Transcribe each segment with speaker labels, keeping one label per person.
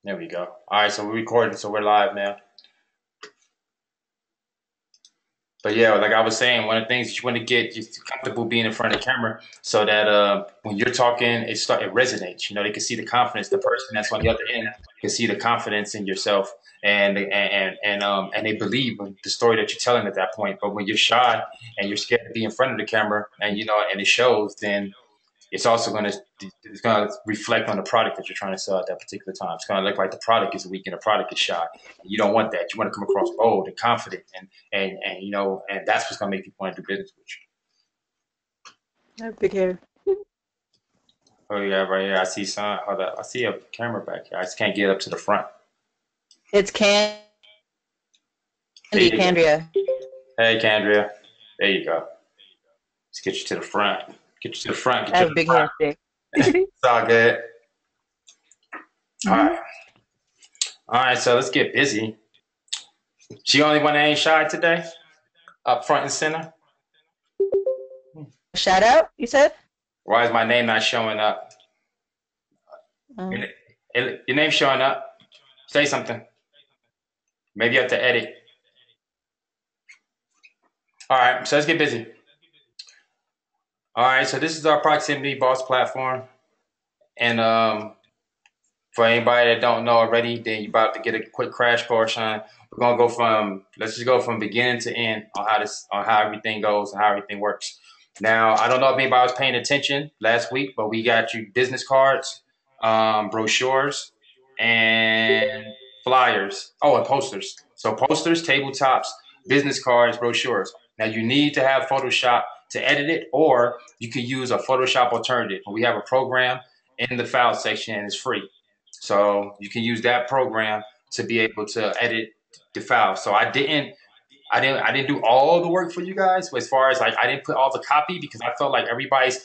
Speaker 1: There we go. All right, so we're recording, so we're live now. But yeah, like I was saying, one of the things that you want to get just comfortable being in front of the camera, so that when you're talking, it resonates. You know, they can see the confidence. The person that's on the other end can see the confidence in yourself, and they believe in the story that you're telling at that point. But when you're shy and you're scared to be in front of the camera, and and it shows, then it's going to reflect on the product that you're trying to sell at that particular time. It's going to look like the product is weak and the product is shy. You don't want that. You want to come across bold and confident, and that's what's going to make people want to do business with
Speaker 2: I have big hair.
Speaker 1: you. Oh yeah, right here. I see some. Hold up. I see a camera back here. I just can't get up to the front.
Speaker 2: It's
Speaker 1: There
Speaker 2: Candy,
Speaker 1: you go.
Speaker 2: Candria.
Speaker 1: Hey, Candria. There you go. Let's get you to the front. Get you to the front.
Speaker 2: I
Speaker 1: Get you to
Speaker 2: have
Speaker 1: the
Speaker 2: big hair
Speaker 1: front.
Speaker 2: today.
Speaker 1: It's all good. All
Speaker 2: Hmm.
Speaker 1: right. All right. So let's get busy. She only one that ain't shy today, up front and center.
Speaker 2: Shout out, you said?
Speaker 1: Why is my name not showing up?
Speaker 2: Um,
Speaker 1: Your name's showing up. Say something. Maybe you have to edit. All right, so let's get busy. All right, so this is our proximity boss platform, and for anybody that don't know already, then you're about to get a quick crash course on. We're gonna go from let's just go from beginning to end on how everything goes and how everything works. Now, I don't know if anybody was paying attention last week, but we got you business cards, brochures, and flyers. Oh, and posters. So posters, tabletops, business cards, brochures. Now you need to have Photoshop to edit it, or you could use a Photoshop alternative. We have a program in the file section and it's free. So you can use that program to be able to edit the file. So I didn't do all the work for you guys as far as like I didn't put all the copy because I felt like everybody's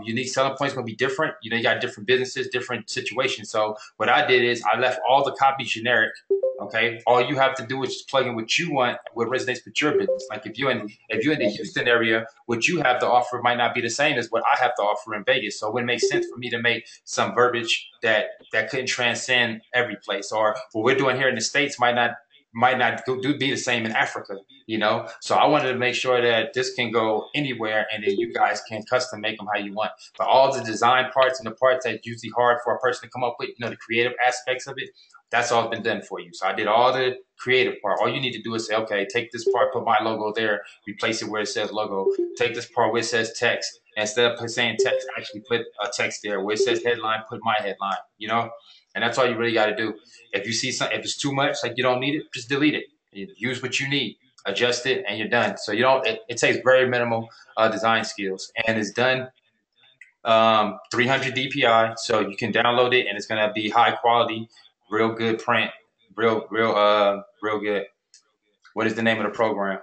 Speaker 1: unique selling points going to be different. You know, you got different businesses, different situations. So what I did is I left all the copies generic. Okay, all you have to do is just plug in what you want, what resonates with your business. Like if you're in the Houston area, what you have to offer might not be the same as what I have to offer in Vegas. So it wouldn't make sense for me to make some verbiage that couldn't transcend every place, or what we're doing here in the States might not be the same in Africa, you know. So I wanted to make sure that this can go anywhere, and then you guys can custom make them how you want. But all the design parts and the parts that's usually hard for a person to come up with, the creative aspects of it, that's all been done for you. So I did all the creative part. All you need to do is say, okay, take this part, put my logo there, replace it where it says logo. Take this part where it says text. Instead of saying text, actually put a text there. Where it says headline, put my headline, And that's all you really got to do. If you see something, if it's too much, like you don't need it, just delete it. Use what you need, adjust it, and you're done. So you don't. It takes very minimal design skills, and it's done 300 DPI, so you can download it, and it's gonna be high quality, real good print, real good. What is the name of the program?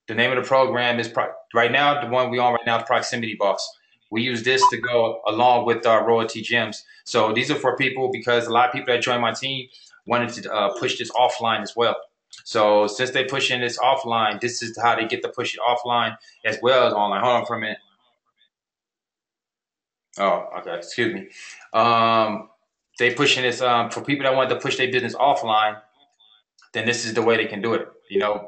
Speaker 1: The name of the program is right now the one we on right now is Proximity Boss. We use this to go along with our Royaltie gems. So these are for people because a lot of people that join my team wanted to push this offline as well. So since they pushing this offline, this is how they get to push it offline as well as online. Hold on for a minute. Oh, okay. Excuse me. They pushing this for people that want to push their business offline. Then this is the way they can do it.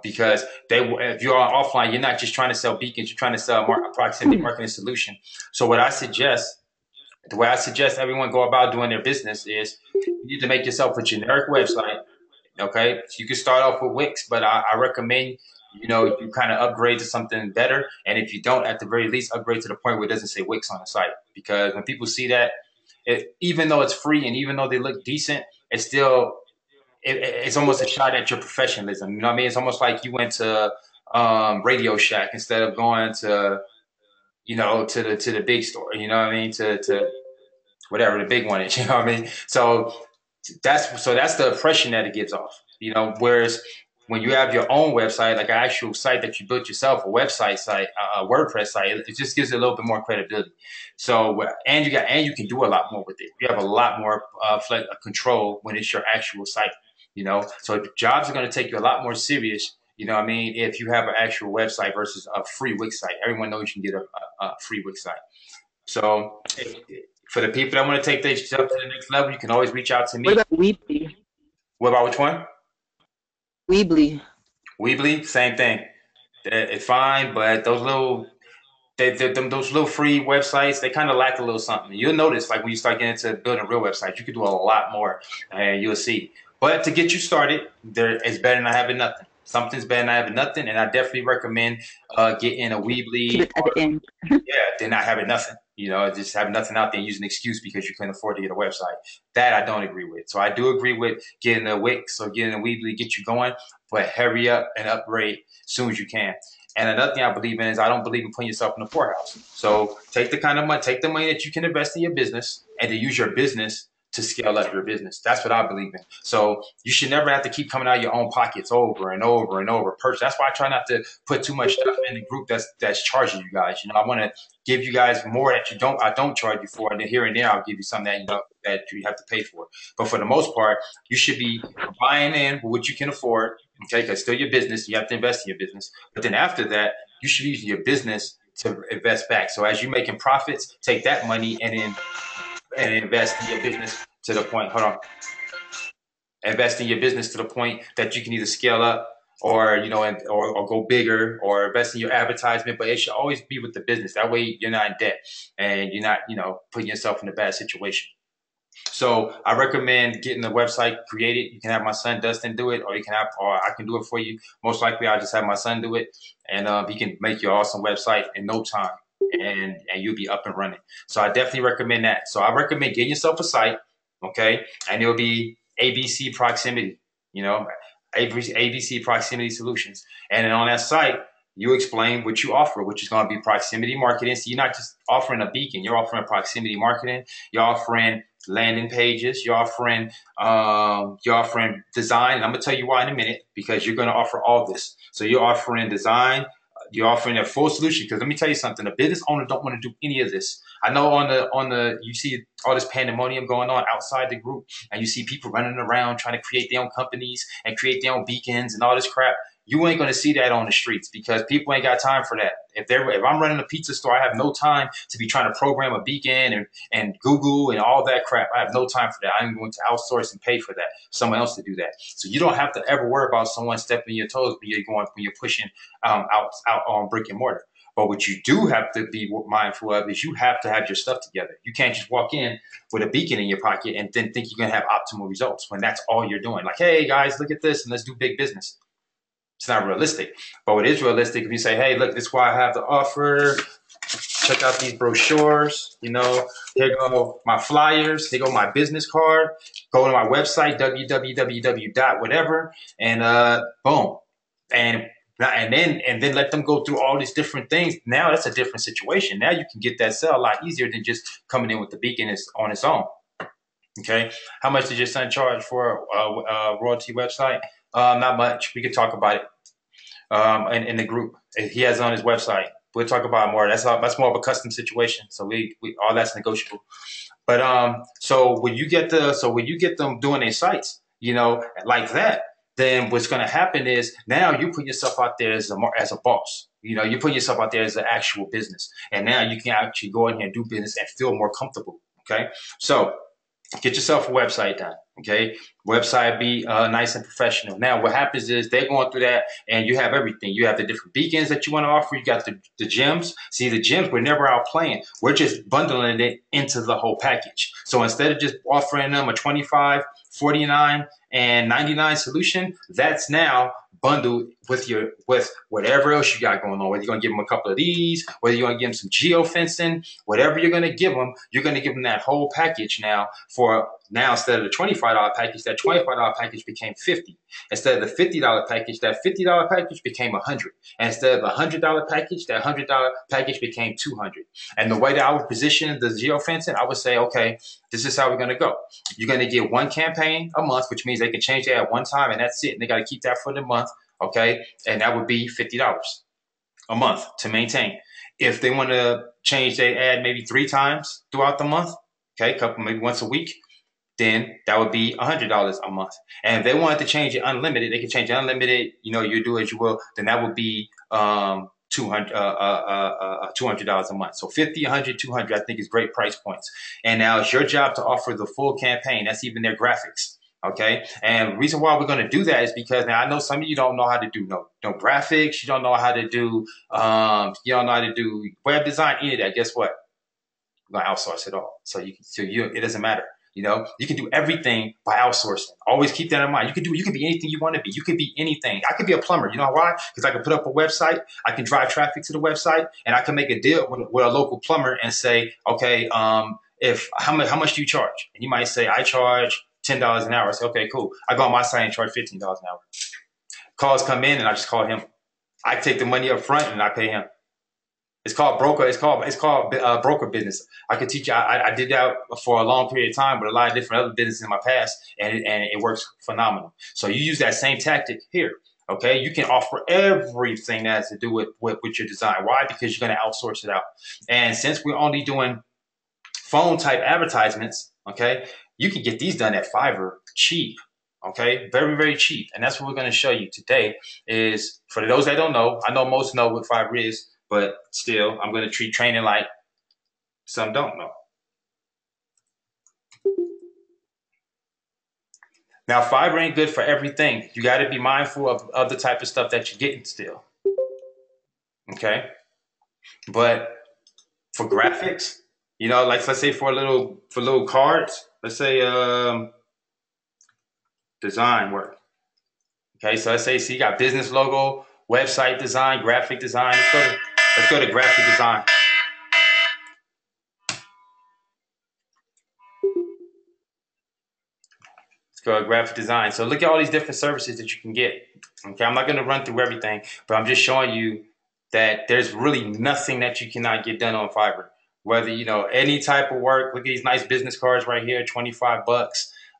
Speaker 1: Because if you're on offline, you're not just trying to sell beacons, you're trying to sell a proximity marketing solution. So the way I suggest everyone go about doing their business is you need to make yourself a generic website. Okay, so you can start off with Wix, but I recommend you kind of upgrade to something better. And if you don't, at the very least, upgrade to the point where it doesn't say Wix on the site. Because when people see that, even though it's free and even though they look decent, it's almost a shot at your professionalism. You know what I mean? It's almost like you went to Radio Shack instead of going to to the big store. You know what I mean? To whatever the big one is. You know what I mean? So that's the impression that it gives off. Whereas when you have your own website, like an actual site that you built yourself, a website site, a WordPress site, it just gives it a little bit more credibility. So and you can do a lot more with it. You have a lot more control when it's your actual site. So jobs are going to take you a lot more serious. You know what I mean? If you have an actual website versus a free Wix site, everyone knows you can get a free Wix site. So For the people that want to take their stuff to the next level, you can always reach out to
Speaker 2: What
Speaker 1: me.
Speaker 2: about Weebly?
Speaker 1: What about which one?
Speaker 2: Weebly.
Speaker 1: Weebly, same thing. It's fine, but those little free websites, they kind of lack a little something. You'll notice, like when you start getting into building real websites, you can do a lot more, and you'll see. But to get you started, there is better than having nothing. Something's better than having nothing, and I definitely recommend getting a
Speaker 2: Keep
Speaker 1: Weebly
Speaker 2: it at the end.
Speaker 1: yeah, they're not having nothing. Just having nothing out there and using an excuse because you couldn't afford to get a website. That I don't agree with. So I do agree with getting a Wix or getting a Weebly, get you going, but hurry up and upgrade as soon as you can. And another thing I believe in is I don't believe in putting yourself in the poorhouse. So take the kind of money, take the money that you can invest in your business and to use your business to scale up your business. That's what I believe in. So you should never have to keep coming out of your own pockets over and over and over. That's why I try not to put too much stuff in the group that's charging you guys. I want to give you guys more that I don't charge you for, and then here and there I'll give you something that you have to pay for. But for the most part, you should be buying in what you can afford. Okay, because still your business, you have to invest in your business. But then after that, you should use your business to invest back. So as you're making profits, take that money and invest in your business to the point. Hold on, invest in your business to the point that you can either scale up or or go bigger or invest in your advertisement. But it should always be with the business. That way you're not in debt and you're not putting yourself in a bad situation. So I recommend getting the website created. You can have my son Dustin do it, or I can do it for you. Most likely, I'll just have my son do it, and he can make you an awesome website in no time, and you'll be up and running. So I definitely recommend that. So I recommend getting yourself a site, okay, and it'll be ABC Proximity, you know, ABC Proximity Solutions, and then on that site you explain what you offer, which is going to be proximity marketing. So you're not just offering a beacon, you're offering proximity marketing. You're offering landing pages. You're offering design. And I'm gonna tell you why in a minute because you're gonna offer all this. So you're offering design. You're offering a full solution because let me tell you something. A business owner don't want to do any of this. I know on the you see all this pandemonium going on outside the group, and you see people running around trying to create their own companies and create their own beacons and all this crap. You ain't going to see that on the streets because people ain't got time for that. If I'm running a pizza store, I have no time to be trying to program a beacon and Google and all that crap. I have no time for that. I'm going to outsource and pay for that, someone else to do that. So you don't have to ever worry about someone stepping your toes when you're pushing out on brick and mortar. But what you do have to be mindful of is you have to have your stuff together. You can't just walk in with a beacon in your pocket and then think you're going to have optimal results when that's all you're doing. Like, hey guys, look at this and let's do big business. It's not realistic. But what is realistic if you say, hey, look, this is why I have the offer. Check out these brochures. Here go my flyers. Here go my business card. Go to my website, www. whatever, and boom. And then let them go through all these different things. Now that's a different situation. Now you can get that sale a lot easier than just coming in with the beacon on its own. Okay. How much did your son charge for a royalty website? Not much. We could talk about it in the group. He has it on his website. We'll talk about it more. That's more of a custom situation. So we all that's negotiable. But so when you get them doing their sites, like that, then what's going to happen is now you put yourself out there as a boss. You put yourself out there as an actual business, and now you can actually go in here and do business and feel more comfortable. Okay, so get yourself a website done. Okay, website be nice and professional. Now, what happens is they're going through that, and you have everything. You have the different beacons that you want to offer. You got the gems. See, the gems we're never out playing. We're just bundling it into the whole package. So instead of just offering them a 25, 49, and 99 solution, that's now bundled with whatever else you got going on. Whether you're gonna give them a couple of these, whether you're gonna give them some geofencing, whatever you're gonna give them, you're gonna give them that whole package now. Instead of the $25 package, that $25 package became $50. Instead of the $50 package, that $50 package became $100. And instead of the $100 package, that $100 package became $200. And the way that I would position the geofencing, I would say, okay, this is how we're gonna go. You're gonna get one campaign a month, which means they can change that at one time, and that's it. And they got to keep that for the month, okay? And that would be $50 a month to maintain. If they want to change their ad maybe 3 times throughout the month, okay, maybe once a week, then that would be $100 a month. And if they wanted to change it unlimited, they can change it unlimited. You do as you will. Then that would be $200 a month. So 50, 100, 200, I think is great price points. And now it's your job to offer the full campaign. That's even their graphics. Okay. And the reason why we're going to do that is because now I know some of you don't know how to do no graphics. You don't know how to do, you don't know how to do web design, any of that. Guess what? We're going to outsource it all. It doesn't matter. You can do everything by outsourcing. Always keep that in mind. You can be anything you want to be. You could be anything. I could be a plumber. You know why? Because I can put up a website. I can drive traffic to the website, and I can make a deal with a local plumber and say, okay, if how much do you charge? And you might say, I charge $10 an hour. I say, okay, cool. I go on my site and charge $15 an hour. Calls come in, and I just call him. I take the money up front, and I pay him. It's called broker. It's called broker business. I could teach you. I did that for a long period of time with a lot of different other businesses in my past, and it works phenomenal. So you use that same tactic here. Okay, you can offer everything that has to do with your design. Why? Because you're going to outsource it out. And since we're only doing phone type advertisements, okay, you can get these done at Fiverr cheap. Okay, very, very cheap. And that's what we're going to show you today is for those that don't know, I know most know what Fiverr is, but still, I'm going to treat training like some don't know. Now, Fiverr ain't good for everything. You got to be mindful of the type of stuff that you're getting still. Okay? But for graphics, like let's say for little cards, let's say design work. Okay, so let's say you got business logo, website design, graphic design. Let's go to graphic design. Let's go to graphic design. So look at all these different services that you can get. Okay, I'm not going to run through everything, but I'm just showing you that there's really nothing that you cannot get done on Fiverr. Whether any type of work. Look at these nice business cards right here, $25.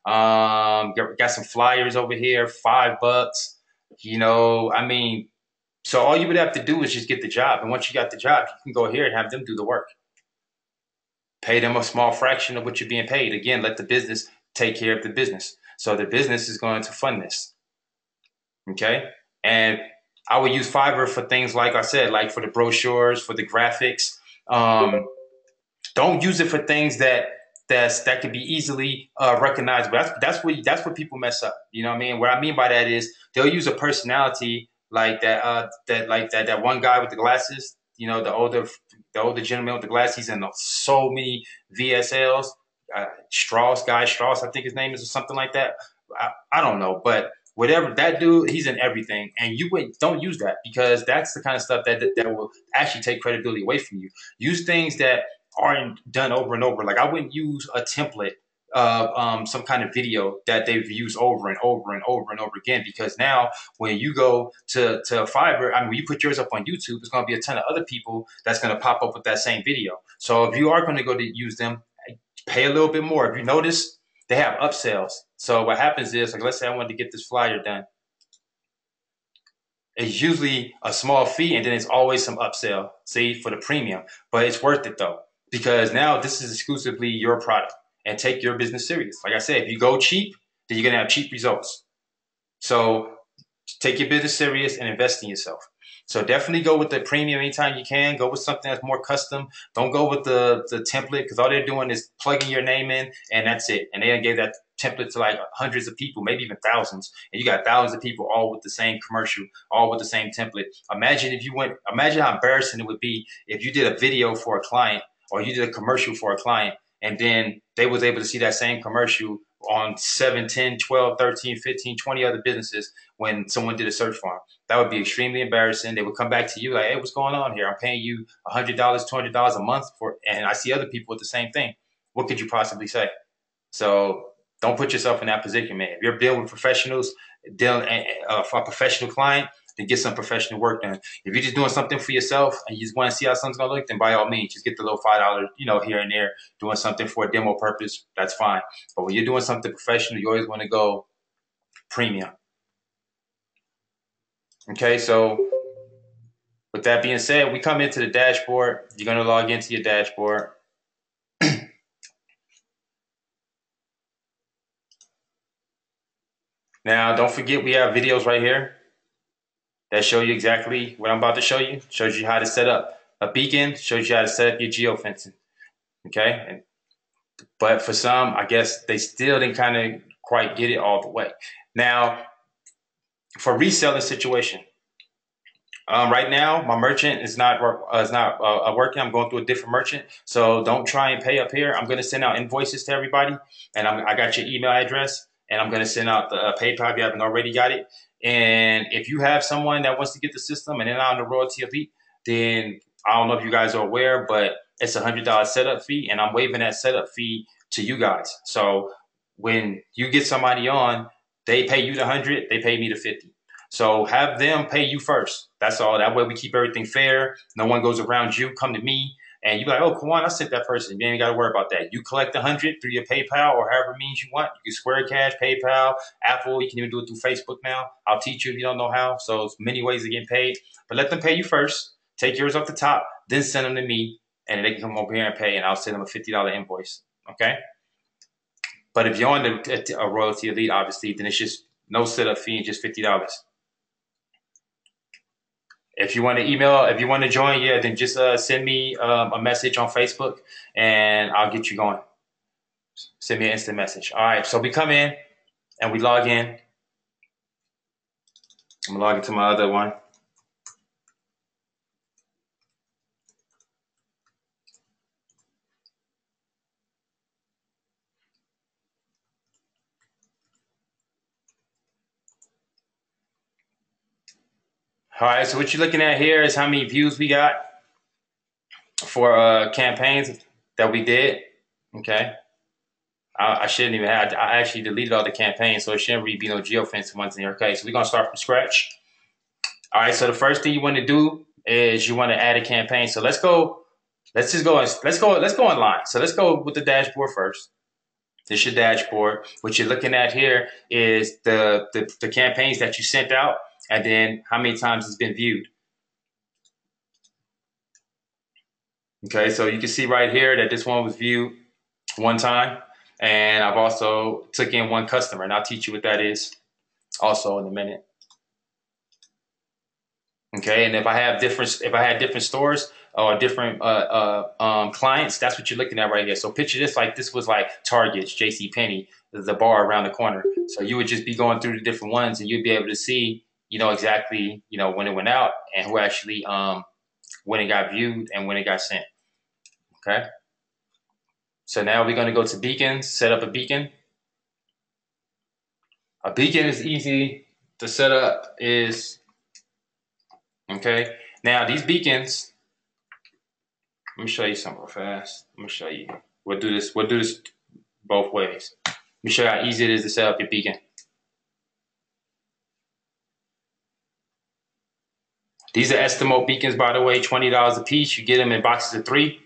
Speaker 1: Got some flyers over here, $5. I mean, so all you would have to do is just get the job. And once you got the job, you can go here and have them do the work. Pay them a small fraction of what you're being paid. Again, let the business take care of the business. So the business is going to fund this. Okay? And I would use Fiverr for things like I said, like for the brochures, for the graphics. Don't use it for things that could be easily recognizable. That's what people mess up. You know what I mean? What I mean by that is they'll use a personality like that one guy with the glasses. The older gentleman with the glasses. He's in so many VSLs. Strauss, I think his name is, or something like that. I don't know, but whatever that dude, he's in everything, and don't use that because that's the kind of stuff that will actually take credibility away from you. Use things that aren't done over and over. Like I wouldn't use a template of some kind of video that they've used over and over and over and over again, because now when you go to Fiverr, I mean, when you put yours up on YouTube, there's going to be a ton of other people that's going to pop up with that same video. So if you are going to go to use them, pay a little bit more. If you notice, they have upsells. So what happens is, like, let's say I wanted to get this flyer done. It's usually a small fee, and then it's always some upsell, see, for the premium. But it's worth it, though, because now this is exclusively your product, and take your business serious. Like I said, if you go cheap, then you're going to have cheap results. So take your business serious and invest in yourself. So definitely go with the premium anytime you can. Go with something that's more custom. Don't go with the template, because all they're doing is plugging your name in and that's it. And they gave that template to like hundreds of people, maybe even thousands. And you got thousands of people all with the same commercial, all with the same template. Imagine how embarrassing it would be if you did a video for a client or you did a commercial for a client, and then they was able to see that same commercial on 7, 10, 12, 13, 15, 20 other businesses when someone did a search for them. That would be extremely embarrassing. They would come back to you like, hey, what's going on here? I'm paying you $100, $200 a month and I see other people with the same thing. What could you possibly say? So don't put yourself in that position, man. If you're dealing with professionals, for a professional client, then get some professional work done. If you're just doing something for yourself and you just want to see how something's gonna look, then by all means, just get the little $5, here and there, doing something for a demo purpose. That's fine. But when you're doing something professional, you always want to go premium. Okay, so with that being said, we come into the dashboard. You're gonna log into your dashboard. Now, don't forget we have videos right here that show you exactly what I'm about to show you. Shows you how to set up a beacon, shows you how to set up your geofencing. Okay. But for some, I guess they still didn't kind of quite get it all the way. Now, for reselling situation, right now, my merchant is not working. I'm going through a different merchant, so don't try and pay up here. I'm going to send out invoices to everybody, and I got your email address, and I'm going to send out the PayPal if you haven't already got it. And if you have someone that wants to get the system and they're not on the Royaltie Elite, then I don't know if you guys are aware, but it's $100 setup fee, and I'm waiving that setup fee to you guys. So when you get somebody on, they pay you the 100, they pay me the 50. So have them pay you first. That's all. That way we keep everything fair. No one goes around you. Come to me and you be like, oh, come on, I sent that person. You ain't got to worry about that. You collect 100 through your PayPal or however means you want. You can Square Cash, PayPal, Apple. You can even do it through Facebook now. I'll teach you if you don't know how. So it's many ways to get paid. But let them pay you first. Take yours off the top, then send them to me, and they can come over here and pay, and I'll send them a $50 invoice. Okay. But if you're on a Royaltie Elite, obviously, then it's just no setup fee and just $50. If you want to email, if you want to join, yeah, then just send me a message on Facebook and I'll get you going. Send me an instant message. All right, so we come in and we log in. I'm going to log into my other one. All right, so what you're looking at here is how many views we got for campaigns that we did. Okay. I shouldn't even have, I actually deleted all the campaigns, so it shouldn't really be no geofencing ones in here. Okay, so we're going to start from scratch. All right, so the first thing you want to do is you want to add a campaign. So let's go, let's go online. So let's go with the dashboard first. This is your dashboard. What you're looking at here is the campaigns that you sent out and then how many times it's been viewed. Okay, so you can see right here that this one was viewed one time. And I've also took in one customer, and I'll teach you what that is also in a minute. Okay, and if I had different stores or different clients, that's what you're looking at right here. So picture this like this was like Target's, J.C. Penney, the bar around the corner. So you would just be going through the different ones, and you'd be able to see, exactly, when it went out and who actually when it got viewed and when it got sent. Okay. So now we're going to go to beacons, set up a beacon. A beacon is easy to set up. Okay. Now these beacons, let me show you something real fast. Let me show you. We'll do this both ways. Let me show you how easy it is to set up your beacon. These are Estimo beacons, by the way, $20 a piece. You get them in boxes of 3.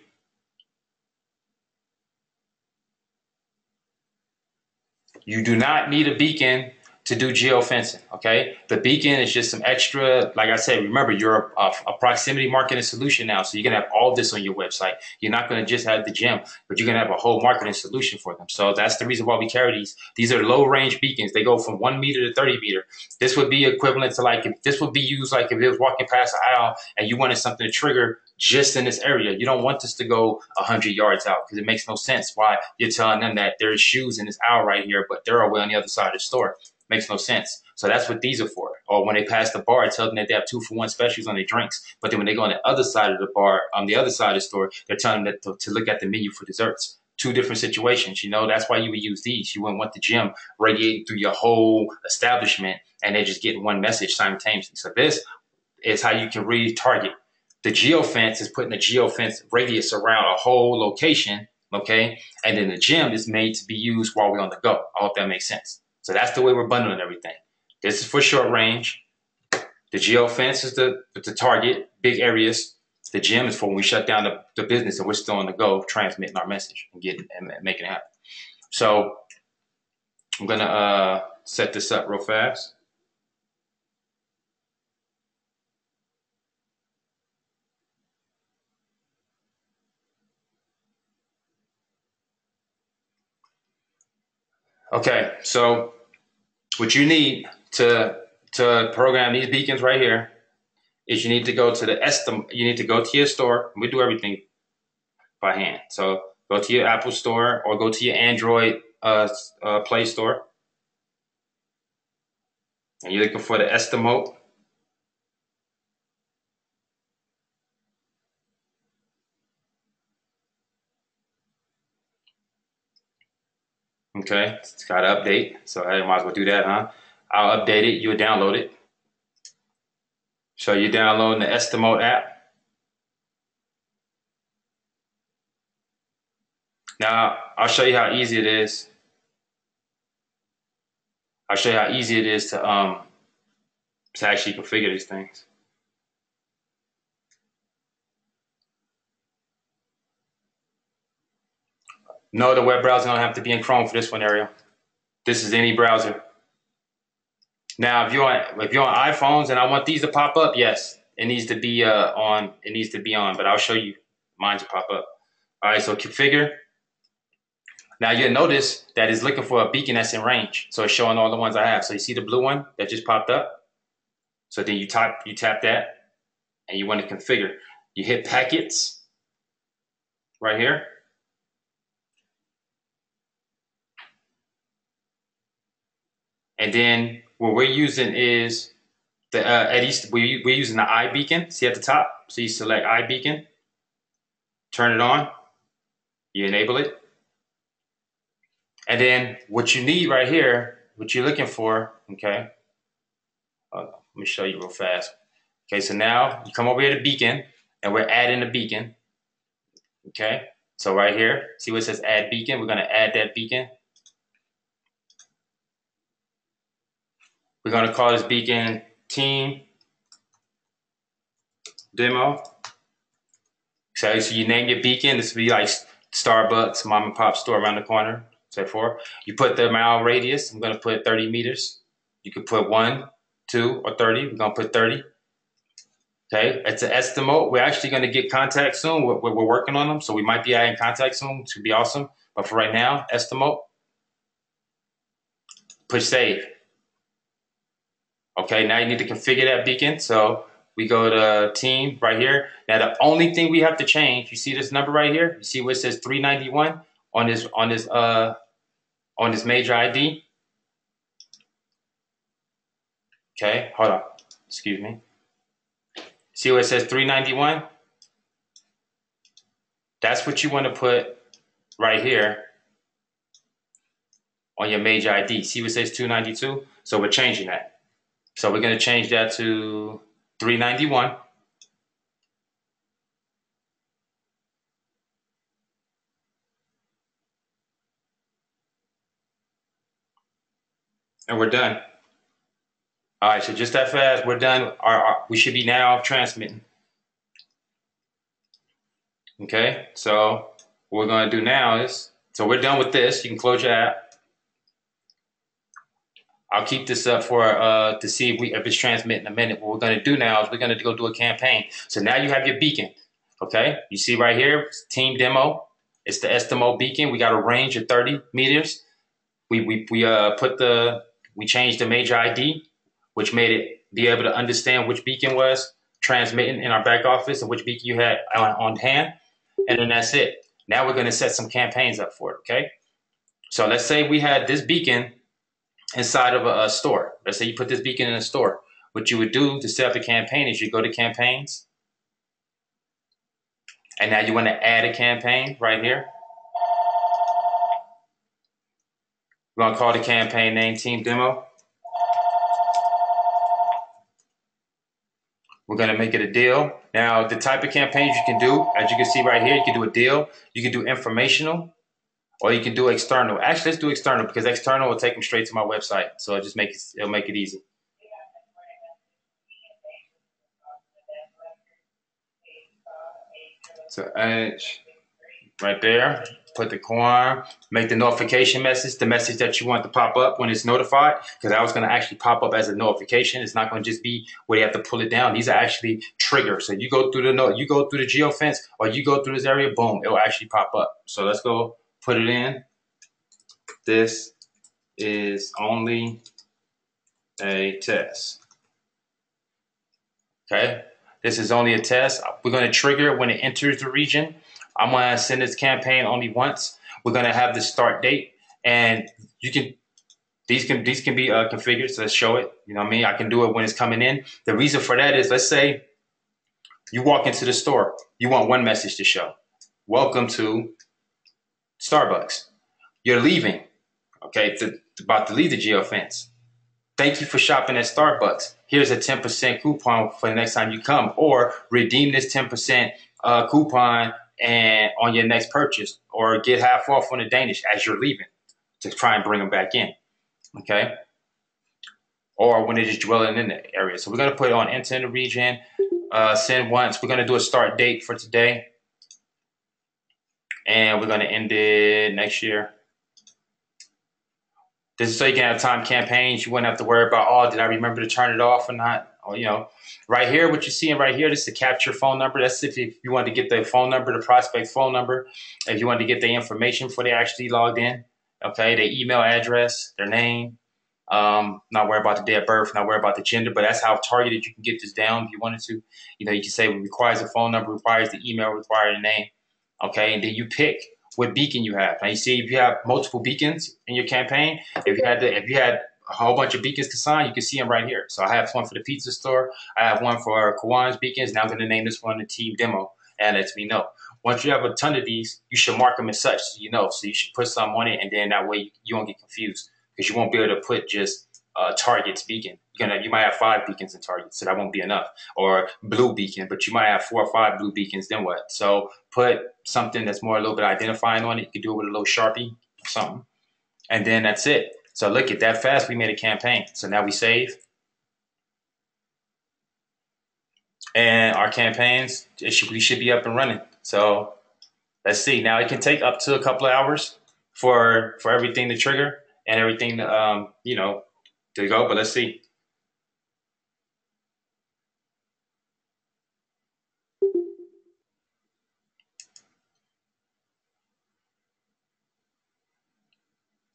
Speaker 1: You do not need a beacon to do geofencing, okay? The beacon is just some extra, like I said, remember, you're a proximity marketing solution now, so you're gonna have all this on your website. You're not gonna just have the gym, but you're gonna have a whole marketing solution for them. So that's the reason why we carry these. These are low range beacons. They go from 1 meter to 30 meter. This would be equivalent to this would be used like if it was walking past an aisle and you wanted something to trigger just in this area. You don't want this to go 100 yards out because it makes no sense why you're telling them that there's shoes in this aisle right here, but they're away on the other side of the store. Makes no sense. So that's what these are for. Or when they pass the bar, tell them that they have 2-for-1 specials on their drinks. But then when they go on the other side of the bar, on the other side of the store, they're telling them that to look at the menu for desserts. 2 different situations. That's why you would use these. You wouldn't want the gym radiating through your whole establishment and they just get one message simultaneously. So this is how you can really target. The geofence is putting a geofence radius around a whole location, okay? And then the gym is made to be used while we're on the go. I hope that makes sense. So that's the way we're bundling everything. This is for short range. The geofence is the target, big areas. The gym is for when we shut down the business and we're still on the go, transmitting our message and making it happen. So I'm gonna set this up real fast. Okay, so what you need to program these beacons right here is you need to go to the you need to go to your store. We do everything by hand. So go to your Apple store or go to your Android Play Store. And you're looking for the Estimote. Okay, it's got to update. So I might as well do that, huh? I'll update it. You'll download it. So you're downloading the Estimote app. Now, I'll show you how easy it is. I'll show you how easy it is to actually configure these things. No, the web browser don't have to be in Chrome for this one, Ariel. This is any browser. Now, if you're on iPhones and I want these to pop up, yes, it needs to be on. It needs to be on, but I'll show you mine to pop up. All right, so configure. Now you'll notice that it's looking for a beacon that's in range. So it's showing all the ones I have. So you see the blue one that just popped up. So then you tap that, and you want to configure. You hit packets right here. And then what we're using is the at least we're using the iBeacon. See at the top? So you select iBeacon, turn it on, you enable it. And then what you need right here, what you're looking for, okay? Let me show you real fast. Okay, so now you come over here to beacon, and we're adding a beacon. Okay, so right here, see what it says add beacon? We're gonna add that beacon. We're gonna call this beacon team demo. So you name your beacon. This would be like Starbucks, mom and pop store around the corner, so forth. You put the mile radius. I'm gonna put 30 meters. You could put 1, 2, or 30. We're gonna put 30. Okay, it's an estimate. We're actually going to get contact soon. We're working on them, so we might be adding contact soon, which would be awesome. But for right now, estimate. Push save. Okay, now you need to configure that beacon. So we go to team right here. Now the only thing we have to change, you see this number right here? You see where it says 391 on this major ID? Okay, hold on. Excuse me. See where it says 391? That's what you want to put right here on your major ID. See what it says 292? So we're changing that. So we're going to change that to 391. And we're done. All right, so just that fast, we're done. We should be now transmitting. Okay, so what we're going to do now is, so we're done with this. You can close your app. I'll keep this up for to see if it's transmitting in a minute. What we're going to do now is we're going to go do a campaign. So now you have your beacon. Okay, you see right here, team demo. It's the Estimo beacon. We got a range of 30 meters. We changed the major ID, which made it be able to understand which beacon was transmitting in our back office and which beacon you had on hand. And then that's it. Now we're going to set some campaigns up for it. Okay, so let's say we had this beacon inside of a store. Let's say you put this beacon in a store. What you would do to set up a campaign is you go to campaigns, and now you want to add a campaign right here. We're going to call the campaign name Team Demo. We're going to make it a deal. Now, the type of campaigns you can do, as you can see right here, you can do a deal. You can do informational, or you can do external. Actually, let's do external because external will take them straight to my website. So it'll make it easy. So edge right there, put the coin, make the notification message, the message that you want to pop up when it's notified, because that was going to actually pop up as a notification. It's not going to just be where you have to pull it down. These are actually triggers. So you go through the geofence, or you go through this area, boom, it'll actually pop up. So let's go put it in. This is only a test. Okay. This is only a test. We're going to trigger it when it enters the region. I'm going to send this campaign only once. We're going to have the start date, and you can these can be configured. So let's show it. You know what I mean? I can do it when it's coming in. The reason for that is, let's say you walk into the store. You want one message to show. Welcome to Starbucks. You're leaving. Okay, about to leave the geofence. Thank you for shopping at Starbucks. Here's a 10% coupon for the next time you come, or redeem this 10% coupon and on your next purchase, or get half off on the Danish as you're leaving to try and bring them back in. Okay, or when they're just dwelling in the area. So we're gonna put it on enter in the region, send once. We're gonna do a start date for today, and we're gonna end it next year. This is so you can have time campaigns. You wouldn't have to worry about, oh, did I remember to turn it off or not? Or, you know, right here, what you're seeing right here, this is the capture phone number. That's if you want to get the phone number, the prospect phone number. If you want to get the information before they actually logged in, okay, their email address, their name. Not worry about the day of birth, not worry about the gender, but that's how targeted you can get this down if you wanted to. You know, you can say it requires a phone number, requires the email, requires the name. Okay, and then you pick what beacon you have. Now you see if you have multiple beacons in your campaign, if you had a whole bunch of beacons to sign, you can see them right here. So I have one for the pizza store, I have one for Kawan's beacons. Now I'm going to name this one the team demo, and it lets me know. Once you have a ton of these, you should mark them as such, so you know. So you should put some on it, and then that way you won't get confused, because you won't be able to put just Target's beacon. You might have 5 beacons in Target, so that won't be enough. Or blue beacon, but you might have 4 or 5 blue beacons. Then what? So put something that's more a little bit identifying on it. You could do it with a little Sharpie or something, and then that's it. So look at that fast. We made a campaign. So now we save, and our campaigns we should be up and running. So let's see. Now it can take up to a couple of hours for everything to trigger and everything to to go. But let's see.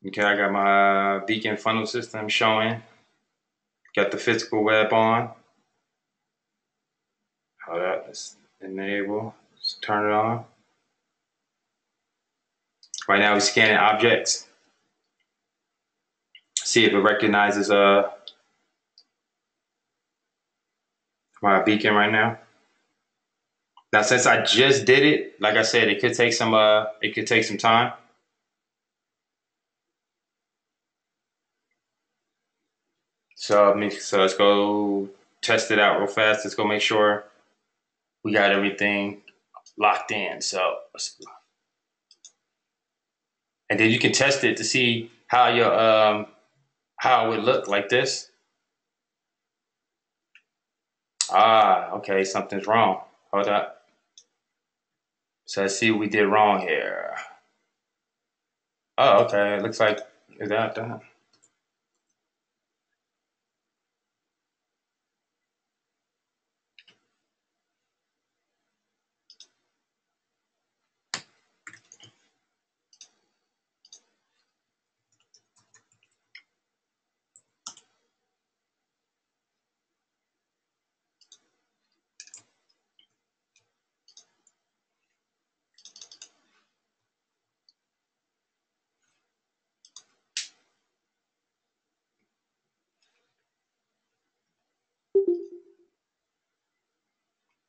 Speaker 1: Okay, I got my beacon funnel system showing. Got the physical web on. Hold up, let's enable. Let's turn it on. Right now we're scanning objects. See if it recognizes my beacon right now. Now since I just did it, like I said, it could take some time. So let's go test it out real fast. Let's go make sure we got everything locked in. So and then you can test it to see how how it would look like this. Okay, something's wrong. Hold up. So let's see what we did wrong here. Oh, okay. It looks like is that done?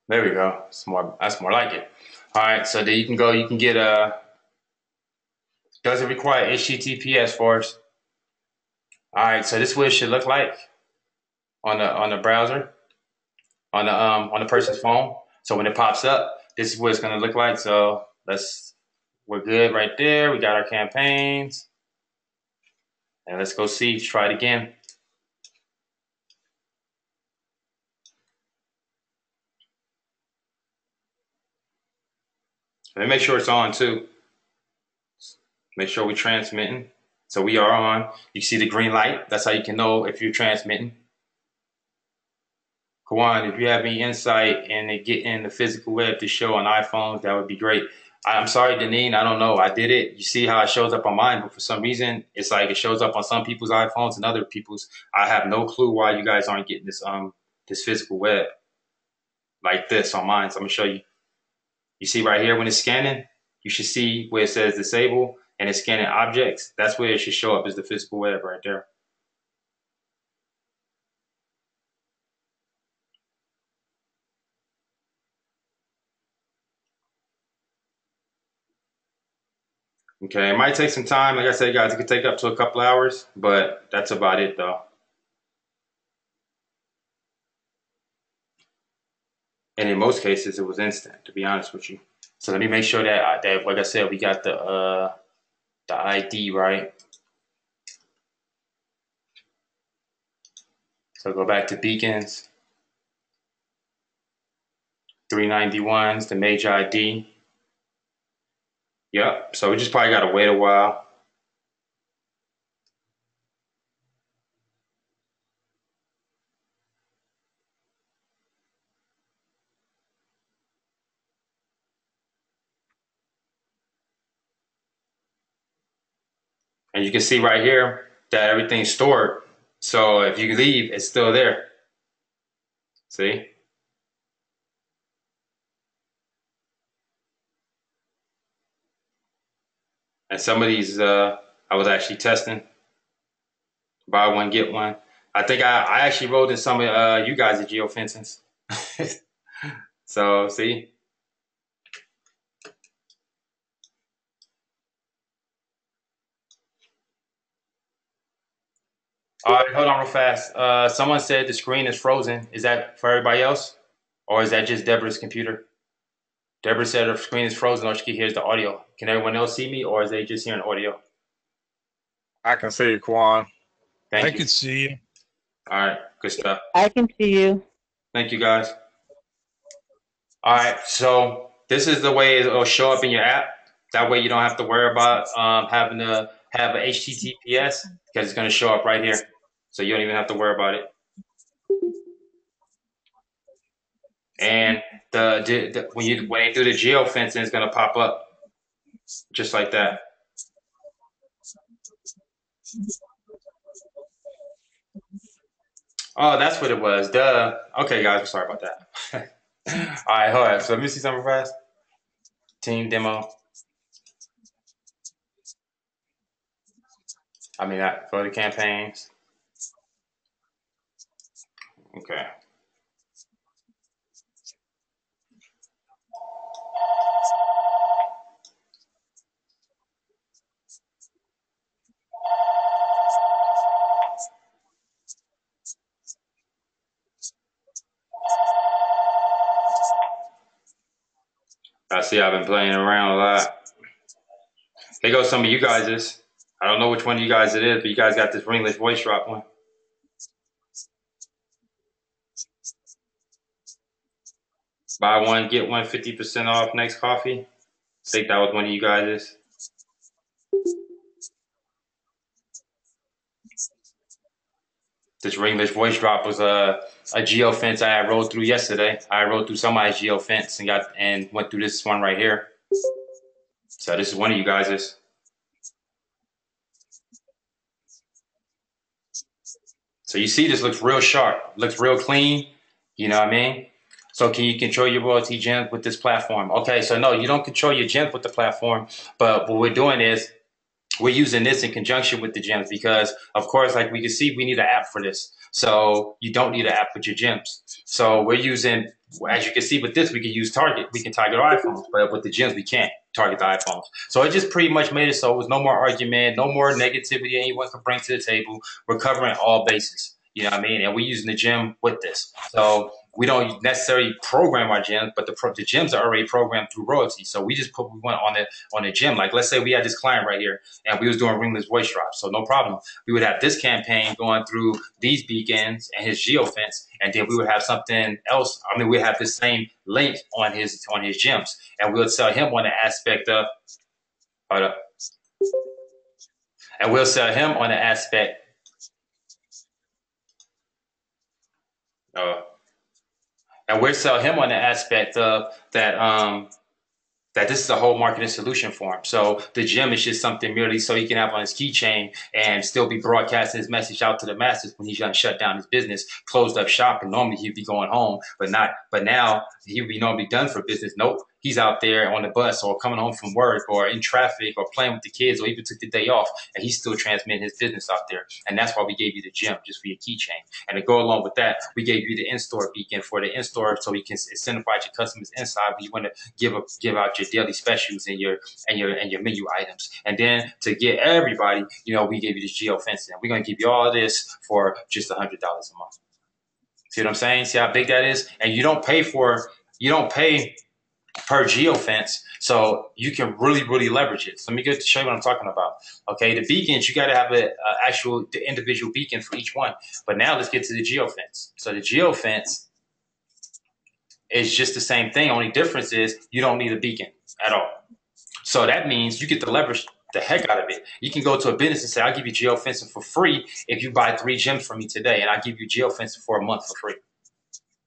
Speaker 1: There we go. That's more like it. All right, so then you can go, you can get does it require HTTPS for us? All right, so this is what it should look like on the browser, on the person's phone. So when it pops up, this is what it's gonna look like. So we're good right there. We got our campaigns. And let's go see, try it again. Let me make sure it's on too. Make sure we're transmitting. So we are on. You see the green light. That's how you can know if you're transmitting. Kawan, if you have any insight in getting the physical web to show on iPhones, that would be great. I'm sorry, Deneen, I don't know. I did it. You see how it shows up on mine, but for some reason, it's like it shows up on some people's iPhones and other people's. I have no clue why you guys aren't getting this this physical web. like this on mine. So I'm gonna show you. You see right here when it's scanning, you should see where it says disable and it's scanning objects. That's where it should show up as the physical web right there. Okay, it might take some time. Like I said, guys, it could take up to a couple hours, but that's about it though. And in most cases, it was instant, to be honest with you. So let me make sure that like I said, we got the ID right. So go back to beacons, 391's the major ID. Yep. So we just probably gotta wait a while. And you can see right here that everything's stored. So if you leave, it's still there. See? And some of these I was actually testing. Buy one, get one. I think I actually rolled in some of you guys at geofencing. So see? All right, hold on real fast. Someone said the screen is frozen. Is that for everybody else? Or is that just Deborah's computer? Deborah said her screen is frozen or she hears the audio. Can everyone else see me or is they just hearing audio?
Speaker 3: I can see you, Quan.
Speaker 1: Thank
Speaker 4: I
Speaker 1: you.
Speaker 4: could see you.
Speaker 1: All right, good stuff.
Speaker 2: I can see you.
Speaker 1: Thank you, guys. All right, so this is the way it'll show up in your app. That way you don't have to worry about having to have a HTTPS because it's going to show up right here. So you don't even have to worry about it. And when you do the geofencing, it's going to pop up just like that. Oh, that's what it was. Duh. Okay, guys, I'm sorry about that. All right, hold on. So let me see something fast. Team demo. I mean, go to campaigns. Okay. I see I've been playing around a lot. Here goes some of you guys'. I don't know which one of you guys it is, but you guys got this ringless voice drop one. Buy one, get one 50% off next coffee. I think that was one of you guys'. This ringless voice drop was a geofence I had rolled through yesterday. I rode through somebody's geofence and went through this one right here. So this is one of you guys'. So you see this looks real sharp, looks real clean. You know what I mean? So can you control your royalty gems with this platform? Okay, so no, you don't control your gems with the platform, but what we're doing is we're using this in conjunction with the gems because, of course, like we can see, we need an app for this. So you don't need an app with your gems. So we're using, as you can see with this, we can use Target. We can target our iPhones, but with the gems, we can't target the iPhones. So it just pretty much made it so it was no more argument, no more negativity anyone could bring to the table. We're covering all bases. You know what I mean? And we're using the gem with this. So we don't necessarily program our gems, but the gems are already programmed through royalty. So we went on the gem. Like let's say we had this client right here and we was doing ringless voice drops. So no problem. We would have this campaign going through these beacons and his geofence, and then we would have something else. I mean, we have the same link on his gems, and we would sell him on the aspect of and we'll sell him on the aspect and we'll sell him on the aspect of that that this is a whole marketing solution for him. So the gym is just something merely so he can have on his keychain and still be broadcasting his message out to the masses when he's gonna shut down his business, closed up shop, and normally he'd be going home, but not. But now he'd be normally done for business. Nope, he's out there on the bus or coming home from work or in traffic or playing with the kids or even took the day off, and he's still transmitting his business out there. And that's why we gave you the gym just for your keychain. And to go along with that, we gave you the in-store beacon for the in-store so we can incentivize your customers inside when you want to give out your daily specials and your menu items. And then to get everybody, we gave you this geofencing. We're gonna give you all of this for just $100 a month. See what I'm saying? See how big that is? And you don't pay per geofence, so you can really leverage it. So let me show you what I'm talking about. Okay, the beacons, you got to have the individual beacon for each one. But now let's get to the geofence. So the geofence is just the same thing. Only difference is you don't need a beacon at all. So that means you get to leverage the heck out of it. You can go to a business and say, I'll give you geofencing for free if you buy 3 gyms from me today, and I'll give you geofencing for a month for free.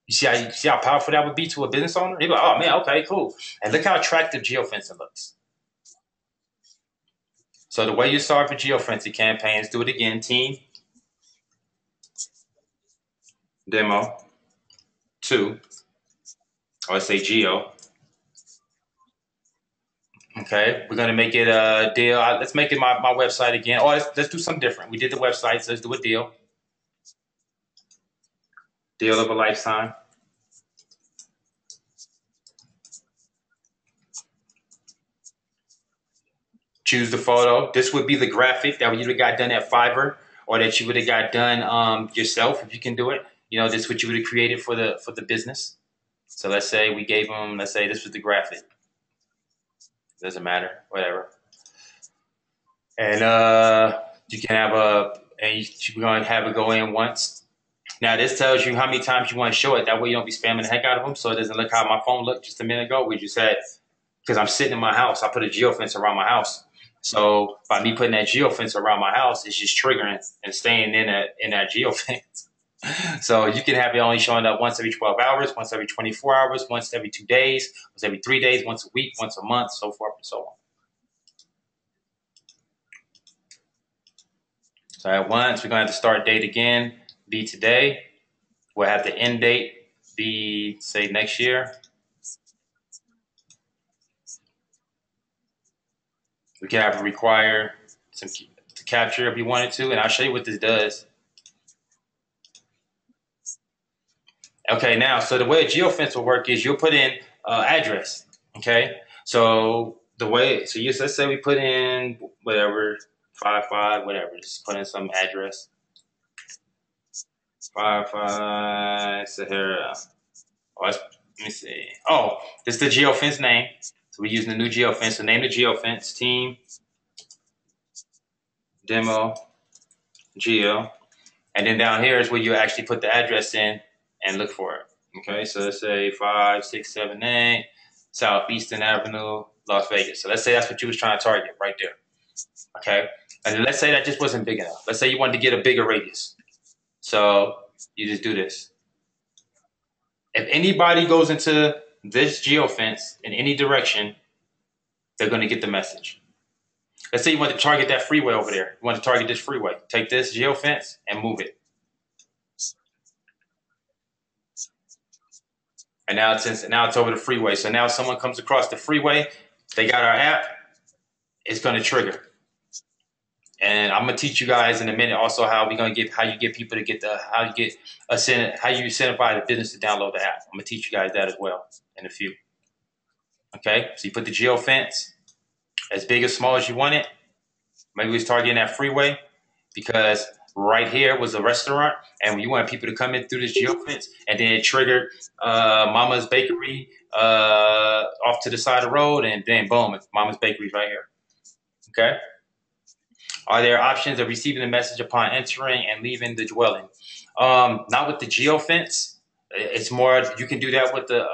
Speaker 1: You see how powerful that would be to a business owner? They'd be like, oh man, okay, cool. And look how attractive geofencing looks. So the way you start for geofencing campaigns, do it again, team, demo, 2, or let's say geo. Okay, we're gonna make it a deal. Let's make it my website again. Or let's do something different. We did the website, so let's do a deal. Deal of a lifetime. Choose the photo. This would be the graphic that you would have got done at Fiverr, or that you would have got done yourself if you can do it. This is what you would have created for the business. So let's say we gave them. Let's say this was the graphic. Doesn't matter, whatever. And you can have we're going to have it go in once. Now this tells you how many times you want to show it. That way you don't be spamming the heck out of them. So it doesn't look how my phone looked just a minute ago. We just had, because I'm sitting in my house, I put a geofence around my house. So by me putting that geofence around my house, it's just triggering and staying in that geofence. So you can have it only showing up once every 12 hours, once every 24 hours, once every 2 days, once every 3 days, once a week, once a month, so forth and so on. So at once, we're going to have the start date again be today. We'll have the end date be, say, next year. We can have it require some to capture if you wanted to, and I'll show you what this does. Okay, now, so the way a geofence will work is you'll put in address, okay? So let's say we put in whatever, 55, whatever, just put in some address. 55 Sahara. Let me see. Oh, this is the geofence name. So we're using the new geofence. So name the geofence, team, demo, geo. And then down here is where you actually put the address in and look for it. Okay, so let's say 5678 Southeastern Avenue, Las Vegas. So let's say that's what you was trying to target right there. Okay, and let's say that just wasn't big enough. Let's say you wanted to get a bigger radius. So you just do this. If anybody goes into this geofence in any direction, they're going to get the message. Let's say you want to target that freeway over there. You want to target this freeway. Take this geofence and move it. And now it's over the freeway. So now if someone comes across the freeway, they got our app, it's going to trigger. And I'm gonna teach you guys in a minute also how you get people to get how you incentivize the business to download the app. I'm gonna teach you guys that as well in a few. Okay, so you put the geofence as big or small as you want it. Maybe we was targeting that freeway because right here was a restaurant, and you want people to come in through this geofence, and then it triggered Mama's Bakery off to the side of the road, and then boom, Mama's Bakery's right here. Okay. Are there options of receiving the message upon entering and leaving the dwelling? Not with the geofence. It's more you can do that with the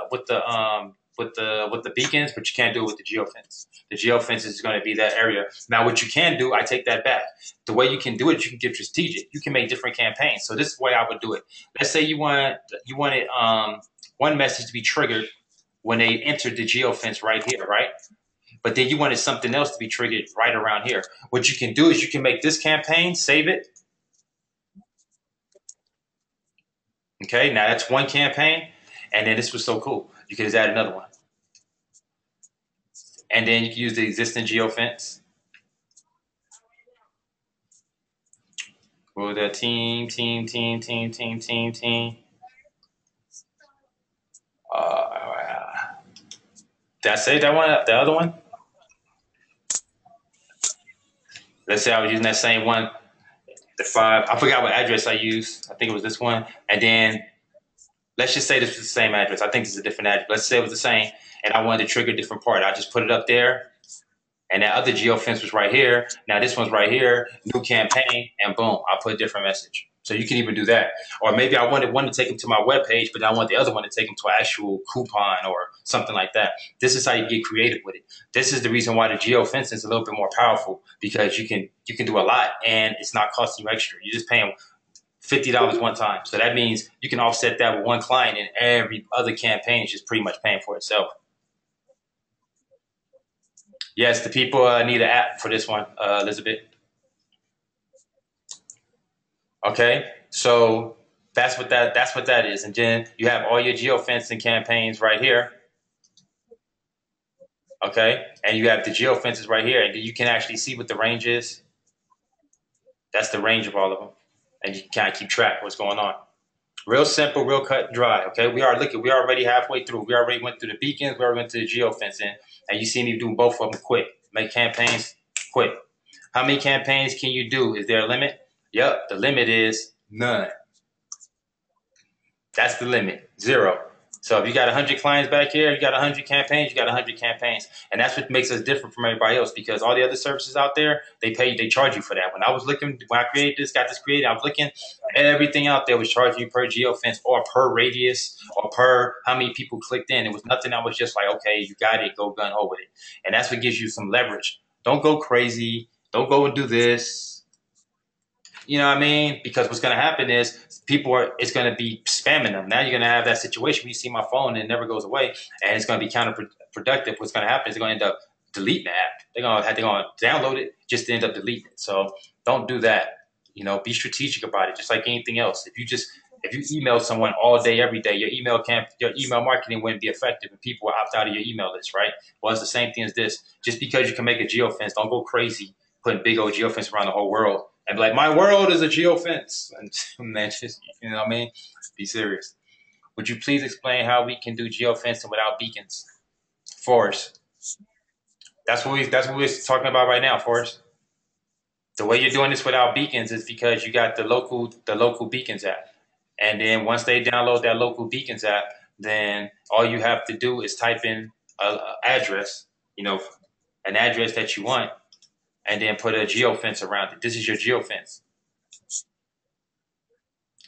Speaker 1: beacons, but you can't do it with the geofence. The geofence is going to be that area. Now, what you can do, I take that back. The way you can do it, you can get strategic. You can make different campaigns. So this is the way I would do it. Let's say you wanted one message to be triggered when they entered the geofence right here, right? But then you wanted something else to be triggered right around here. What you can do is you can make this campaign, save it. Okay, now that's one campaign. And then this was so cool. You can just add another one. And then you can use the existing geofence. Go to team. Did I say that one? The other one? Let's say I was using that same one, the 5. I forgot what address I used. I think it was this one. And then let's just say this was the same address. I think this is a different address. Let's say it was the same, and I wanted to trigger a different part. I just put it up there, and that other geofence was right here. Now this one's right here, new campaign, and boom, I put a different message. So you can even do that. Or maybe I wanted one to take them to my webpage, but I want the other one to take them to an actual coupon or something like that. This is how you get creative with it. This is the reason why the geofencing is a little bit more powerful, because you can do a lot and it's not costing you extra. You're just paying $50 one time. So that means you can offset that with one client, and every other campaign is just pretty much paying for itself. Yes, the people need an app for this one, Elizabeth. Okay, so that's what that is. And then you have all your geofencing campaigns right here. Okay, and you have the geofences right here, and you can actually see what the range is. That's the range of all of them, and you can kind of keep track of what's going on. Real simple, real cut and dry. Okay, we already halfway through. We already went through the beacons. We already went through the geofencing, and you see me do both of them quick. Make campaigns quick. How many campaigns can you do? Is there a limit? Yep, the limit is none. That's the limit, 0. So if you got 100 clients back here, you got 100 campaigns, you got 100 campaigns. And that's what makes us different from everybody else, because all the other services out there, they charge you for that. When I created this, got this created, I was looking, everything out there was charging you per geofence or per radius or per how many people clicked in. It was nothing that was just like, okay, you got it, go gun ho with it. And that's what gives you some leverage. Don't go crazy. Don't go and do this. You know what I mean? Because what's going to happen is it's going to be spamming them. Now you're going to have that situation where you see my phone and it never goes away, and it's going to be counterproductive. What's going to happen is they're going to end up deleting the app. They're going to download it just to end up deleting it. So don't do that. You know, be strategic about it, just like anything else. If you email someone all day, every day, your email marketing wouldn't be effective, and people will opt out of your email list, right? Well, it's the same thing as this. Just because you can make a geofence, don't go crazy putting big old geofence around the whole world and be like, my world is a geofence. And that's just, you know what I mean? Be serious. Would you please explain how we can do geofencing without beacons? Forrest. That's what we're talking about right now, Forrest. The way you're doing this without beacons is because you got the local beacons app. And then once they download that local beacons app, then all you have to do is type in an address, an address that you want, and then put a geofence around it. This is your geofence.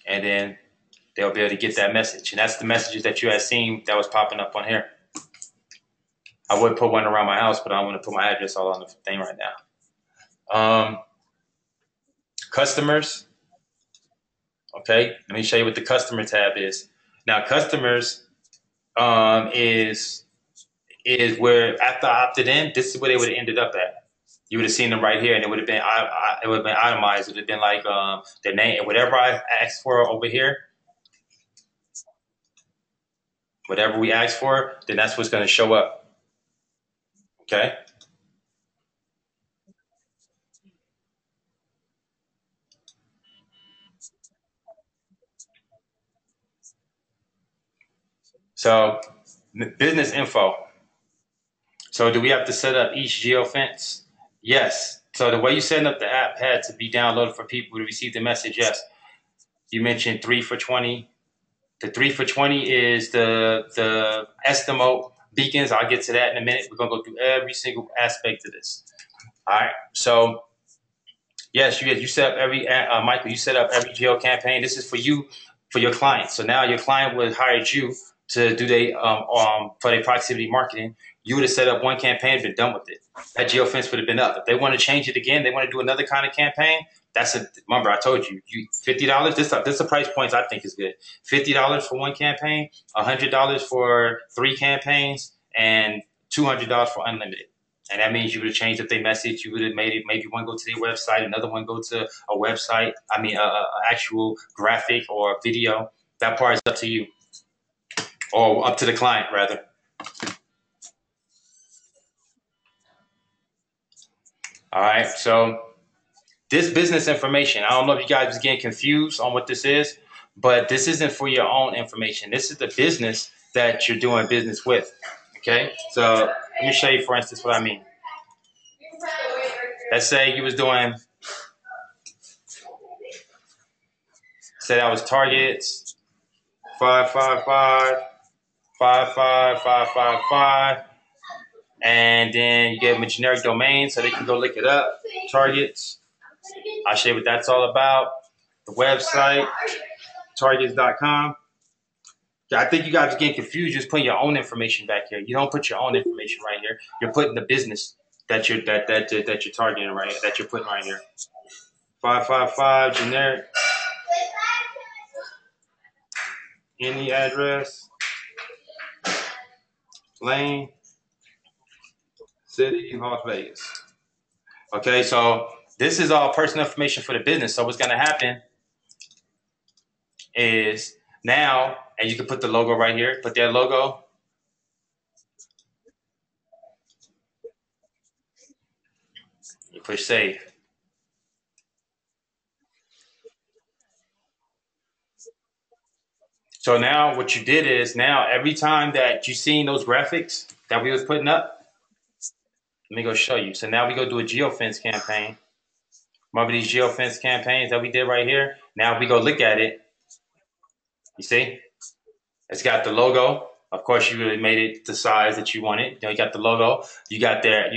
Speaker 1: And then they'll be able to get that message. And that's the messages that you had seen that was popping up on here. I would put one around my house, but I don't want to put my address all on the thing right now. Customers. Okay, let me show you what the customer tab is. Now, customers is where after I opted in, this is where they would have ended up at. You would have seen them right here, and it would have been itemized. It would have been like their name, whatever I asked for over here, whatever we asked for, then that's what's going to show up. Okay. So, business info. So, do we have to set up each geofence? Yes. So, the way you setting up the app had to be downloaded for people to receive the message. Yes. You mentioned 3 for 20. The 3 for 20 is the Estimo beacons. I'll get to that in a minute. We're going to go through every single aspect of this. All right. So, yes, you set up Michael, you set up every geo campaign. This is for you, for your client. So now your client would hire you to do for their proximity marketing. You would have set up one campaign and been done with it. That geofence would have been up. If they want to change it again, they want to do another kind of campaign, remember I told you, $50. This the price points I think is good. $50 for one campaign, $100 for 3 campaigns, and $200 for unlimited. And that means you would have changed up their message. You would have made it maybe one go to their website, another one go to a website. I mean, actual graphic or video. That part is up to you, or up to the client rather. All right, so this business information, I don't know if you guys are getting confused on what this is, but this isn't for your own information. This is the business that you're doing business with. Okay, so let me show you, for instance, what I mean. Let's say you was doing, say that was targets, 555, 55555, and then you gave them a generic domain so they can go look it up. Targets. I'll show you what that's all about. The website, targets.com. I think you guys are getting confused. Just putting your own information back here. You don't put your own information right here. You're putting the business that you're targeting right here, that you're putting right here. 555 generic. Any address. Lane. City, Las Vegas. Okay, so this is all personal information for the business. So what's going to happen is now, and you can put the logo right here. Put their logo. You push save. So now what you did is now every time that you seen those graphics that we was putting up, let me go show you. So now we go do a geofence campaign. Remember these geofence campaigns that we did right here? Now we go look at it. You see? It's got the logo. Of course, you really made it the size that you wanted. You know, you got the logo. You got their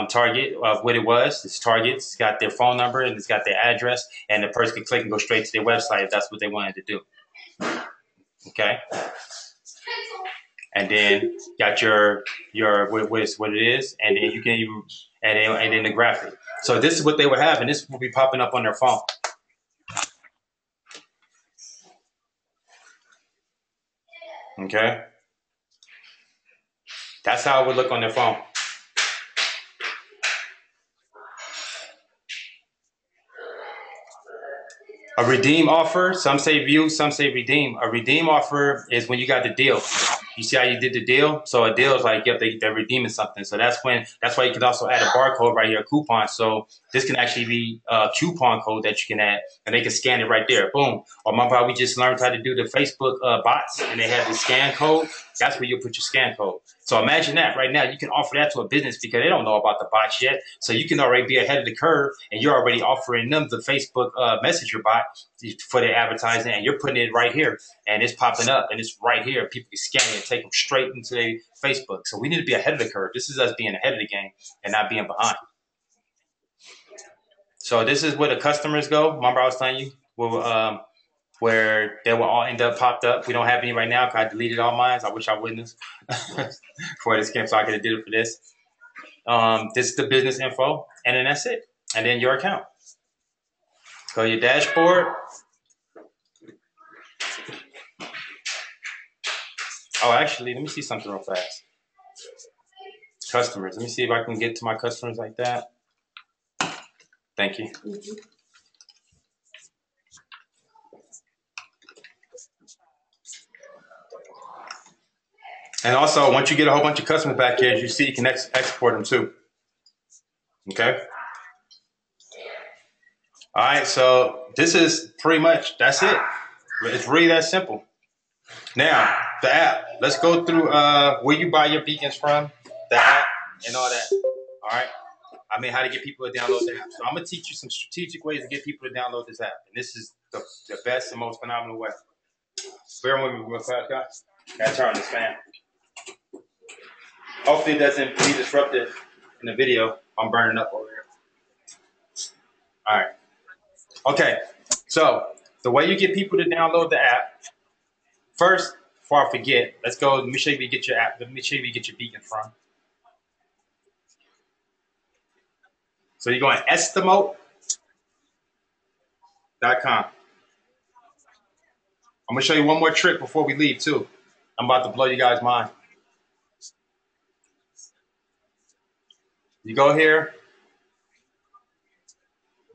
Speaker 1: target of what it was. It's targets. It's got their phone number and it's got their address. And the person can click and go straight to their website if that's what they wanted to do. Okay. And then got your what it is, and then you can even and then the graphic. So this is what they would have, and this will be popping up on their phone. Okay, that's how it would look on their phone. A redeem offer, some say view, some say redeem. A redeem offer is when you got the deal. You see how you did the deal? So a deal is like, yep, they're redeeming something. So that's why you can also add a barcode right here, a coupon. So this can actually be a coupon code that you can add, and they can scan it right there. Boom. Or remember how we just learned how to do the Facebook bots, and they have the scan code? That's where you put your scan code. So imagine that right now. You can offer that to a business because they don't know about the bots yet. So you can already be ahead of the curve, and you're already offering them the Facebook Messenger bot for their advertising, and you're putting it right here, and it's popping up, and it's right here. People can scan it and take them straight into their Facebook. So we need to be ahead of the curve. This is us being ahead of the game and not being behind. So this is where the customers go. Remember I was telling you where they will all end up popped up. We don't have any right now because I deleted all mine. I wish I wouldn't for this camp, so I could have did it for this. This is the business info, and then that's it. And then your account. Go to your dashboard. Oh, actually, let me see something real fast. Customers. Let me see if I can get to my customers like that. Thank you. Mm-hmm. And also, once you get a whole bunch of customers back here, as you see, you can export them too. Okay? All right, so this is pretty much, that's it. It's really that simple. Now, the app. Let's go through where you buy your beacons from, the app, and all that. All right? I mean, how to get people to download the app. So I'm going to teach you some strategic ways to get people to download this app. And this is the best and most phenomenal way. Bear with me real fast, guys. Gotta turn this fan. Hopefully it doesn't be disrupted in the video. I'm burning up over here. All right. Okay. So the way you get people to download the app, first, before I forget, let's go. Let me show you where you get your app. Let me show you where you get your beacon from. So you're going Estimote. I'm gonna show you one more trick before we leave too. I'm about to blow you guys' mind. You go here,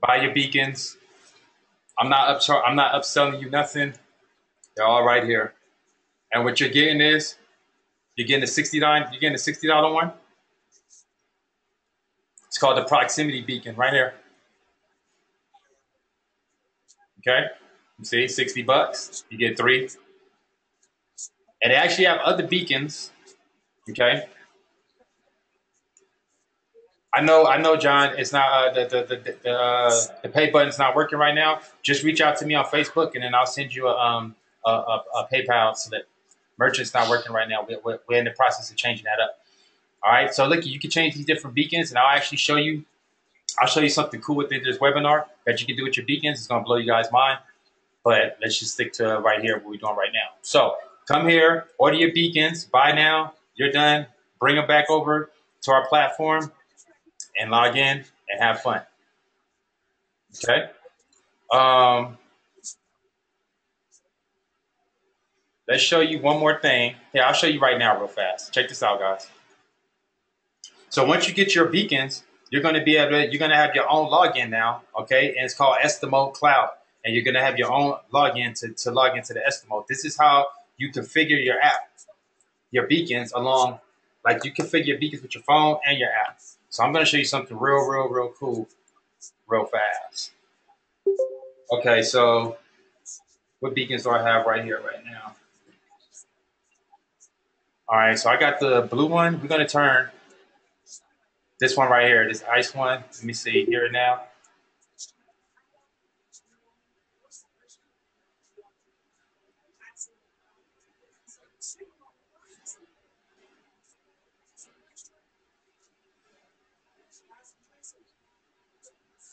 Speaker 1: buy your beacons. I'm not upselling you nothing. They're all right here. And what you're getting is you're getting a $60 one. It's called the proximity beacon right here. Okay, you see, $60. You get 3, and they actually have other beacons. Okay, I know, John. It's not the pay button's not working right now. Just reach out to me on Facebook, and then I'll send you a PayPal slip. Merchant's not working right now. We're in the process of changing that up. All right, so look, you can change these different beacons, and I'll actually show you. I'll show you something cool within this webinar that you can do with your beacons. It's gonna blow you guys' mind. But let's just stick to right here what we're doing right now. So come here, order your beacons, buy now. You're done. Bring them back over to our platform and log in and have fun. Okay. Let's show you one more thing. Here, I'll show you right now real fast. Check this out, guys. So once you get your beacons, you're going to have your own login now, okay? And it's called Estimo Cloud. And you're going to have your own login to log into the Estimo. This is how you configure your app, your beacons along, like you configure your beacons with your phone and your app. So I'm going to show you something real cool, real fast. Okay, so what beacons do I have right here right now? All right, so I got the blue one. We're going to turn this one right here, this ice one. Let me see here now.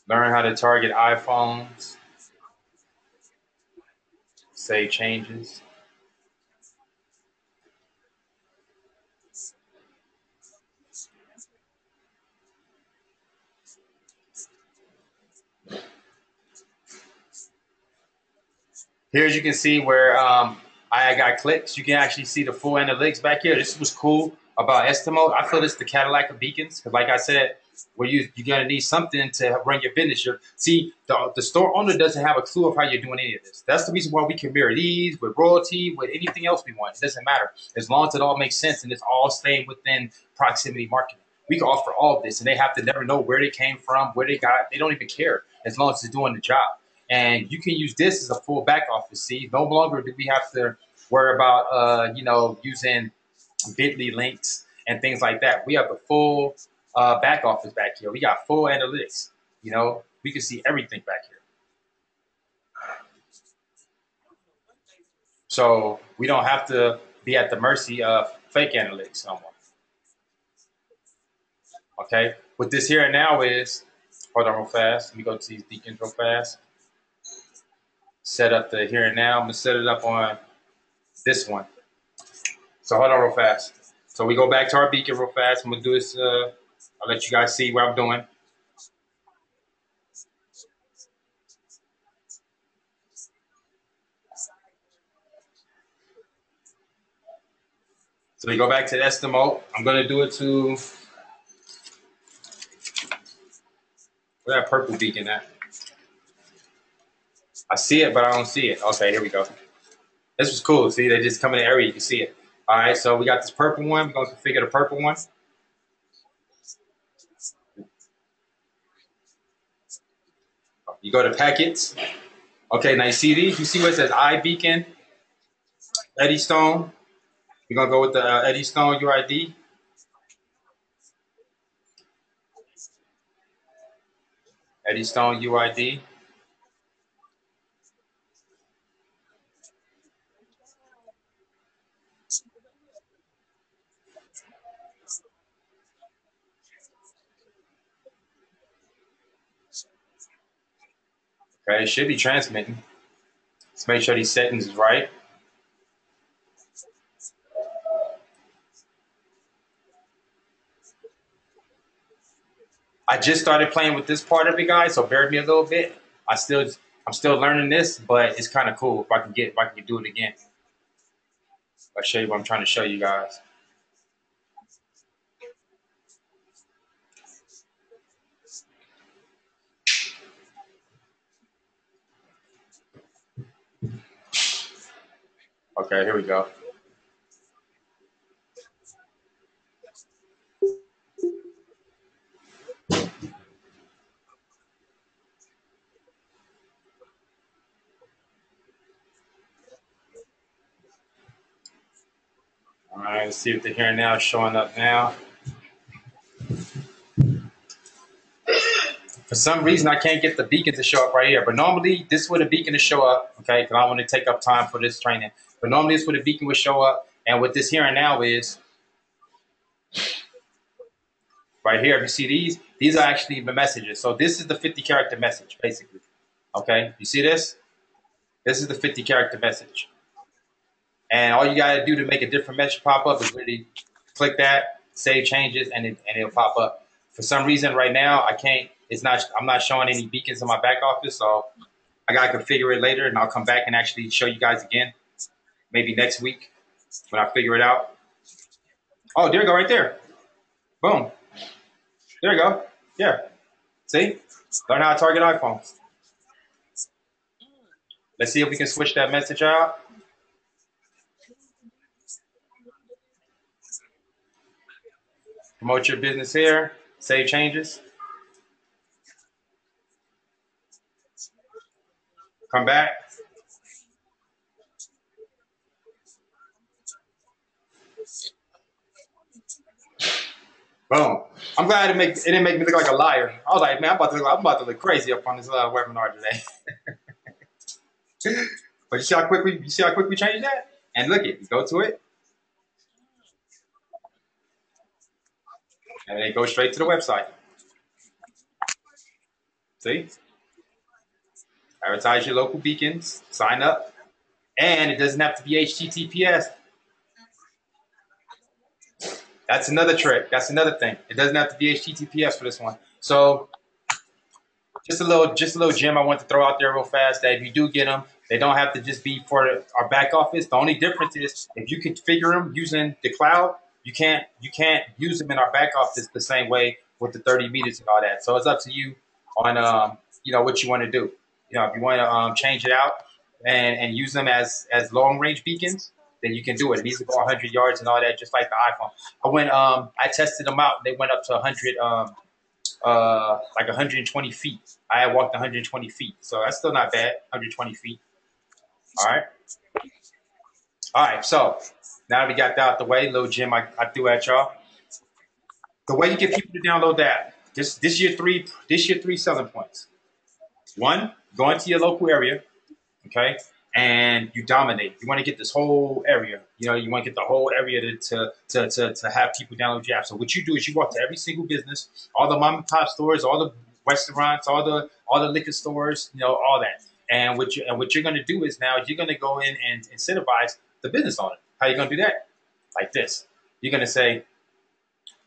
Speaker 1: Learn how to target iPhones. Save changes. Here, as you can see where I got clicks, you can actually see the full analytics back here. This was cool about Estimo. I feel it's the Cadillac of beacons because, like I said, where you're going to need something to run your business. The store owner doesn't have a clue of how you're doing any of this. That's the reason why we can mirror these with Royaltie, with anything else we want. It doesn't matter. As long as it all makes sense and it's all staying within proximity marketing. We can offer all of this, and they have to never know where they came from, where they got it. They don't even care as long as it's doing the job. And you can use this as a full back office. See, no longer do we have to worry about, using Bitly links and things like that. We have the full back office back here. We got full analytics. We can see everything back here. So we don't have to be at the mercy of fake analytics no more. Okay. What this here and now is, hold on real fast. Let me go to these beacons real fast. Set up the here and now. I'm going to set it up on this one. So hold on real fast. So we go back to our beacon real fast. I'm going to do this. I'll let you guys see what I'm doing. So we go back to the Estimo. I'm going to do it to where that purple beacon at? I see it, but I don't see it. Okay, here we go. This was cool. See, they just come in the area. You can see it. All right, so we got this purple one. We're going to configure the purple one. You go to packets. Okay, now you see these? You see where it says iBeacon, Eddystone? We're going to go with the Eddystone UID. Eddystone UID. Okay, it should be transmitting. Let's make sure these settings is right. I just started playing with this part of it, guys, so bear with me a little bit. I'm still learning this, but it's kind of cool if I can do it again. I'll show you what I'm trying to show you guys. Okay, here we go. All right, let's see if the here and now is showing up now. For some reason, I can't get the beacon to show up right here. But normally, this would a beacon to show up, okay? Because I want to take up time for this training. But normally, this would a beacon would show up. And what this here and now is, right here, if you see these are actually the messages. So this is the 50-character message, basically. Okay, you see this? This is the 50-character message. And all you got to do to make a different message pop up is really click that, save changes, and it'll pop up. For some reason, right now, I can't. I'm not showing any beacons in my back office, so I got to configure it later, and I'll come back and actually show you guys again, maybe next week when I figure it out. Oh, there you go, right there. Boom. There you go. Yeah. See? Learn how to target iPhones. Let's see if we can switch that message out. Promote your business here. Save changes. Come back. Boom. I'm glad it didn't make me look like a liar. I was like, man, I'm about to look crazy up on this webinar today. But you see how quick we changed that? And look it, go to it. And it goes straight to the website. See? Advertise your local beacons, sign up, and it doesn't have to be HTTPS. That's another trick. That's another thing. It doesn't have to be HTTPS for this one. So just a little gem I want to throw out there real fast that if you do get them, they don't have to just be for our back office. The only difference is if you configure them using the cloud, you can't use them in our back office the same way with the 30 meters and all that. So it's up to you on what you want to do. If you want to change it out and use them as long range beacons, then you can do it. It needs to go 100 yards and all that, just like the iPhone. I tested them out. They went up to 100, like 120 feet. I had walked 120 feet, so that's still not bad. 120 feet. All right. All right. So now that we got that out the way, little gem I threw at y'all. The way you get people to download that. This year three selling points. One, go into your local area, okay, and you dominate. You want to get this whole area. You want to get the whole area to have people download your app. So what you do is you walk to every single business, all the mom and pop stores, all the restaurants, all the liquor stores, all that. And what you're going to do is now you're going to go in and incentivize the business owner. How you going to do that? Like this. You're going to say,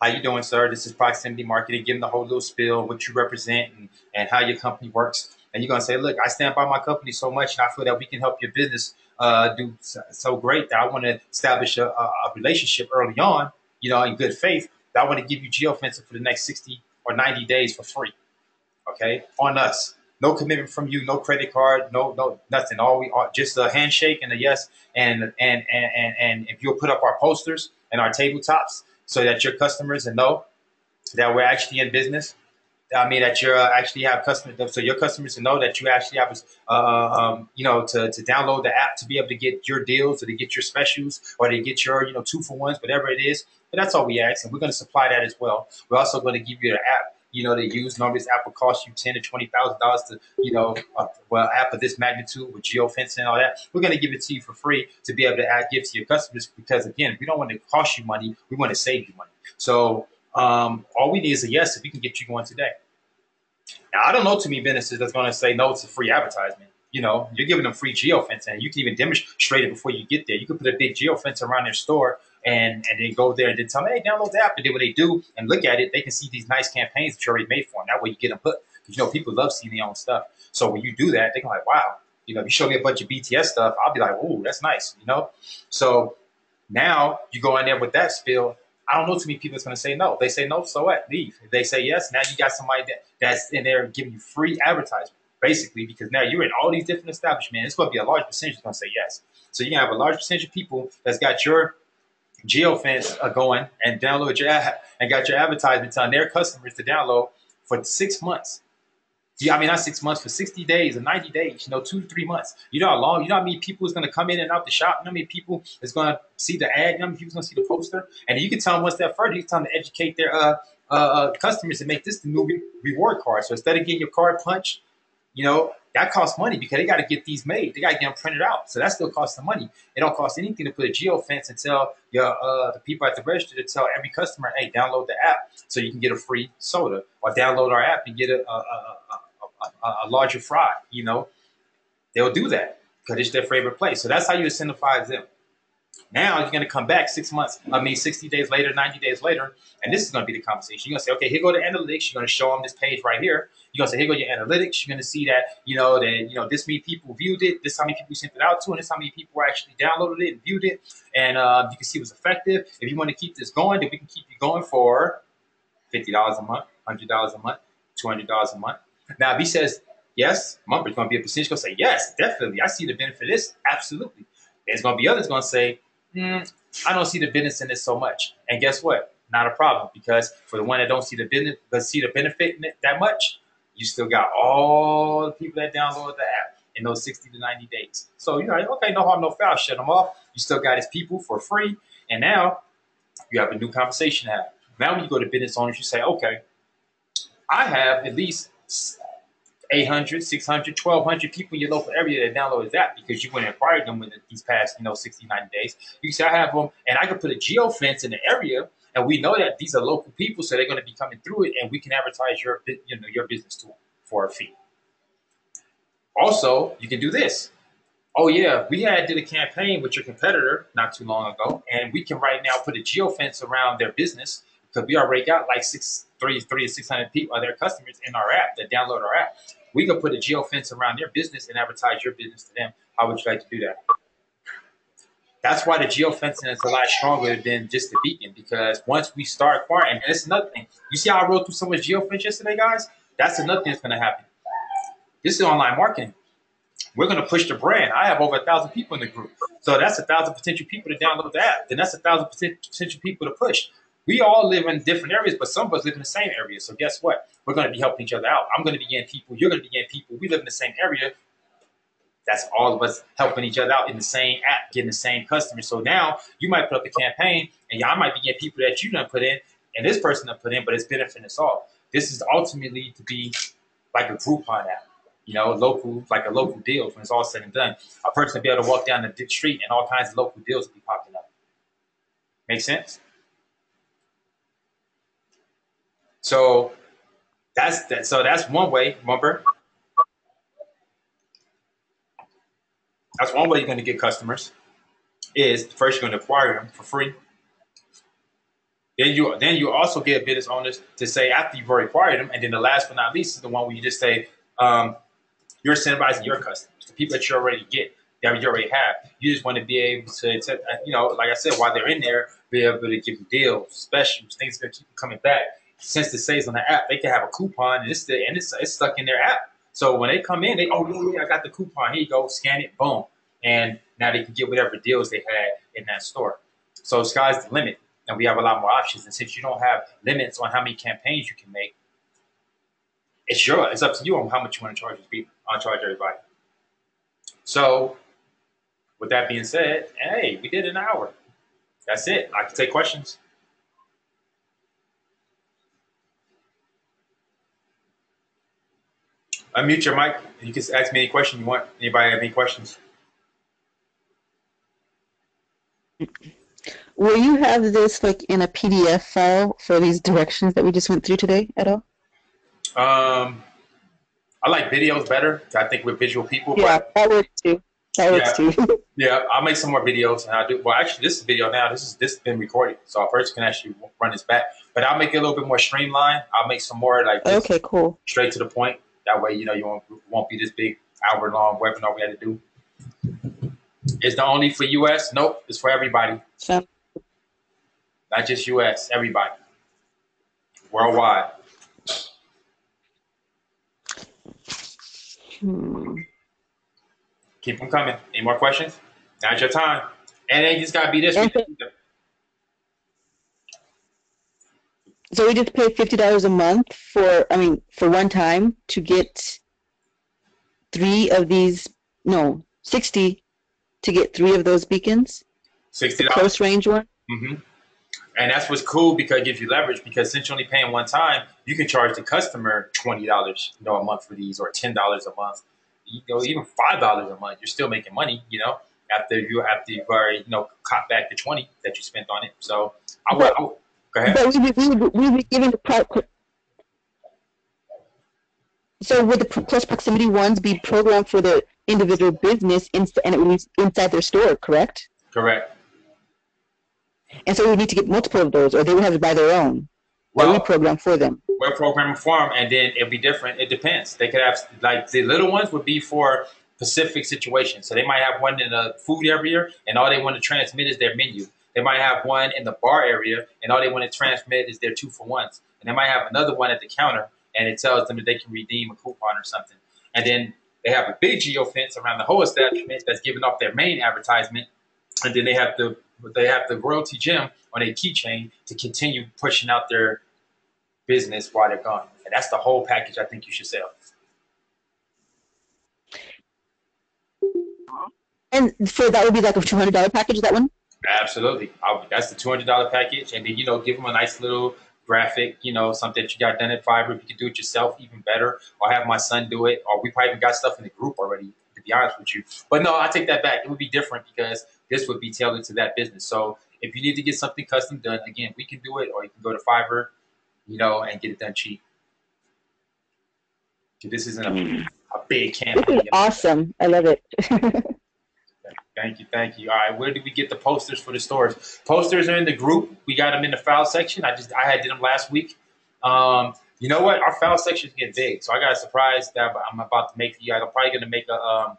Speaker 1: how you doing, sir? This is proximity marketing. Give them the whole little spiel, what you represent and how your company works. And you're going to say, look, I stand by my company so much, and I feel that we can help your business do so great that I want to establish a relationship early on, in good faith, that I want to give you geofencing for the next 60 or 90 days for free, okay, on us. No commitment from you, no credit card, no nothing. All we are just a handshake and a yes. And if you'll put up our posters and our tabletops so that your customers know that we're actually in business. I mean, that you actually have customers, so your customers know that you actually have, to download the app to be able to get your deals or to get your specials or to get your, 2-for-1s, whatever it is. But that's all we ask, and we're going to supply that as well. We're also going to give you the app, to use. Normally, this app will cost you $10,000 to $20,000 to, app of this magnitude with geofencing and all that. We're going to give it to you for free to be able to give to your customers because, again, we don't want to cost you money. We want to save you money. So all we need is a yes if we can get you going today. Now, I don't know too many businesses that's going to say no to free advertisement. You're giving them free geofencing, and you can even demonstrate it before you get there. You can put a big geofence around their store and then go there and then tell them, hey, download the app. And then when they do and look at it, they can see these nice campaigns that you already made for them. That way you get them hooked. because people love seeing their own stuff. So when you do that, they're like, wow. If you show me a bunch of BTS stuff, I'll be like, ooh, that's nice. So now you go in there with that spill. I don't know too many people that's going to say no. They say no, so what? Leave. If they say yes, now you got somebody that's in there giving you free advertisement, basically, because now you're in all these different establishments. It's going to be a large percentage that's going to say yes. So you're going to have a large percentage of people that's got your geofence going and download your app and got your advertisements on their customers to download for 6 months. Yeah, I mean, not 6 months, for 60 days or 90 days, 2 to 3 months. You know how long, how many people is going to come in and out the shop? You know how many people is going to see the ad? You know how many people is going to see the poster? And you can tell them one step further. You can tell them to educate their customers and make this the new reward card. So instead of getting your card punched, that costs money because they got to get these made. They got to get them printed out. So that still costs some money. It don't cost anything to put a geofence and tell the people at the register to tell every customer, hey, download the app so you can get a free soda, or download our app and get a larger fry. They'll do that because it's their favorite place. So that's how you incentivize them. Now you're going to come back 60 days later, 90 days later, and this is going to be the conversation. You're going to say, okay, here go the analytics. You're going to show them this page right here. You're going to say, here go your analytics. You're going to see that, this many people viewed it. This how many people you sent it out to, and this how many people actually downloaded it and viewed it. And you can see it was effective. If you want to keep this going, then we can keep you going for $50 a month, $100 a month, $200 a month. Now, if he says yes, Mumper's going to be a percentage going to say, yes, definitely. I see the benefit of this. Absolutely. There's going to be others going to say, I don't see the business in this so much. And guess what? Not a problem, because for the one that don't see the business, but see the benefit in it that much, you still got all the people that download the app in those 60 to 90 days. So you're like, okay, no harm, no foul, shut them off. You still got his people for free. And now you have a new conversation to have. Now when you go to business owners, you say, okay, I have at least 800, 600, 1,200 people in your local area that downloaded that because you went and acquired them within these past, 60, 90 days. You can say, I have them, and I can put a geofence in the area, and we know that these are local people, so they're going to be coming through it, and we can advertise your business to them for a fee. Also, you can do this. Oh, yeah, we did a campaign with your competitor not too long ago, and we can right now put a geofence around their business because we already got like 300 to 600 people, their customers in our app that download our app. We can put a geofence around their business and advertise your business to them. How would you like to do that? That's why the geofencing is a lot stronger than just the beacon, because once we start acquiring, and it's another thing. You see how I wrote through so much geofence yesterday, guys? That's another thing that's going to happen. This is online marketing. We're going to push the brand. I have over 1,000 people in the group. So that's 1,000 potential people to download the app. Then that's 1,000 potential people to push. We all live in different areas, but some of us live in the same area. So guess what? We're going to be helping each other out. I'm going to be getting people. You're going to be getting people. We live in the same area. That's all of us helping each other out in the same app, getting the same customers. So now you might put up a campaign, and I might be getting people that you done put in, and this person done put in, but it's benefiting us all. This is ultimately to be like a Groupon app. Local, like a local deal when it's all said and done. A person will be able to walk down the street and all kinds of local deals will be popping up. Make sense? So that's one way, remember? That's one way you're going to get customers is first you're going to acquire them for free. Then you also get business owners to say after you've already acquired them, and then the last but not least is the one where you just say, you're incentivizing your customers, the people that you already get, that you already have. You just want to be able to, like I said, while they're in there, be able to give them deals, specials, things that keep coming back. Since it saves on the app, they can have a coupon, and it's stuck in their app. So when they come in, I got the coupon. Here you go, scan it, boom, and now they can get whatever deals they had in that store. So sky's the limit, and we have a lot more options. And since you don't have limits on how many campaigns you can make, it's up to you on how much you want to charge people. I'll charge everybody. So, with that being said, hey, we did an hour. That's it. I can take questions. Unmute your mic. You can ask me any question you want. Anybody have any questions?
Speaker 2: Will you have this like in a PDF file for these directions that we just went through today at all?
Speaker 1: I like videos better. I think we're visual people.
Speaker 2: Yeah,
Speaker 1: but
Speaker 2: that would too. That works
Speaker 1: Yeah,
Speaker 2: too.
Speaker 1: yeah. I'll make some more videos, and I'll do. Well, actually, this is video now. This has been recorded, so a person can actually run this back. But I'll make it a little bit more streamlined. I'll make some more like just
Speaker 2: Okay, cool.
Speaker 1: straight to the point. That way, you won't be this big hour long webinar we had to do. Is the only for US? Nope, it's for everybody,
Speaker 2: So,
Speaker 1: not just US. Everybody, worldwide.
Speaker 2: hmm.
Speaker 1: Keep them coming. Any more questions? Now's your time. And it ain't just gotta be this
Speaker 2: And
Speaker 1: week.
Speaker 2: so, so we just pay $50 a month for one time to get three of these, no, 60 to get three of those beacons, the
Speaker 1: $60.
Speaker 2: close range one.
Speaker 1: Mm-hmm. And that's what's cool because it gives you leverage. Because since you're only paying one time, you can charge the customer $20, a month for these, or $10 a month. Even $5 a month, you're still making money. After you've already caught back the 20 that you spent on it. So
Speaker 2: But
Speaker 1: go ahead.
Speaker 2: but we be giving the so would the close proximity ones be programmed for the individual business and it would be inside their store, correct?
Speaker 1: Correct.
Speaker 2: And so we would need to get multiple of those, or they would have to buy their own. Or we
Speaker 1: Well,
Speaker 2: program for them.
Speaker 1: we're programming for them, and then it'll be different. It depends. They could have like the little ones would be for specific situations. So they might have one in the food area, and all they want to transmit is their menu. They might have one in the bar area, and all they want to transmit is their 2-for-1s. And they might have another one at the counter, and it tells them that they can redeem a coupon or something. And then they have a big geofence around the whole establishment that's giving off their main advertisement, and then they have the royalty gem on a keychain to continue pushing out their business while they're gone. And that's the whole package I think you should sell.
Speaker 2: And so that would be like a $200 package, that one?
Speaker 1: Absolutely. That's the $200 package. And then, give them a nice little graphic, something that you got done at Fiverr. If you can do it yourself, even better. Or have my son do it. Or we probably even got stuff in the group already, to be honest with you. But no, I take that back. It would be different because this would be tailored to that business. So if you need to get something custom done, again, we can do it. Or you can go to Fiverr, and get it done cheap. This isn't a big
Speaker 2: This
Speaker 1: campaign.
Speaker 2: is awesome. I love it.
Speaker 1: Thank you. All right, where did we get the posters for the stores? Posters are in the group. We got them in the file section. I had did them last week. You know what? Our file sections get big, so I got a surprise that I'm about to make for you. I'm probably going to make a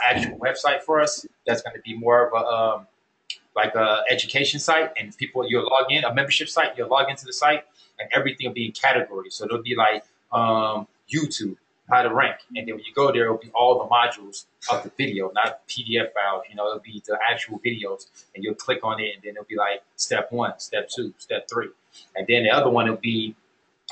Speaker 1: actual website for us. That's going to be more of a like a education site, and you'll log in, a membership site. You'll log into the site, and everything will be in categories. So it'll be like YouTube, how to rank, and then when you go there, it'll be all the modules of the video, not PDF files. It'll be the actual videos, and you'll click on it, and then it'll be like step 1, step 2, step 3, and then the other one will be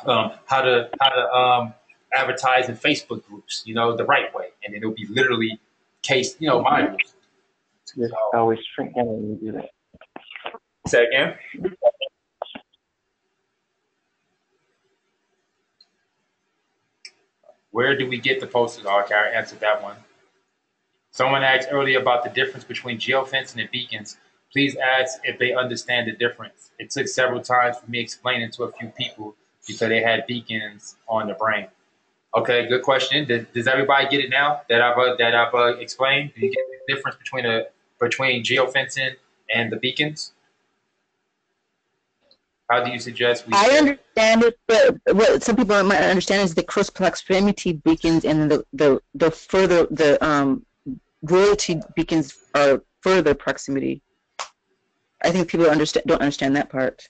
Speaker 1: how to advertise in Facebook groups, the right way, and then it'll be literally modules.
Speaker 4: Just always shrink down when you do that.
Speaker 1: Say again. Where do we get the posters? Oh, okay, I answered that one. Someone asked earlier about the difference between geofencing and beacons. Please ask if they understand the difference. It took several times for me explaining to a few people because they had beacons on the brain. Okay, good question. Does everybody get it now that I've explained? Do you get the difference between geofencing and the beacons? How do you suggest we?
Speaker 2: I understand it, but what some people might not understand is the cross proximity beacons and the further the royalty beacons are further proximity. I think people don't understand that part.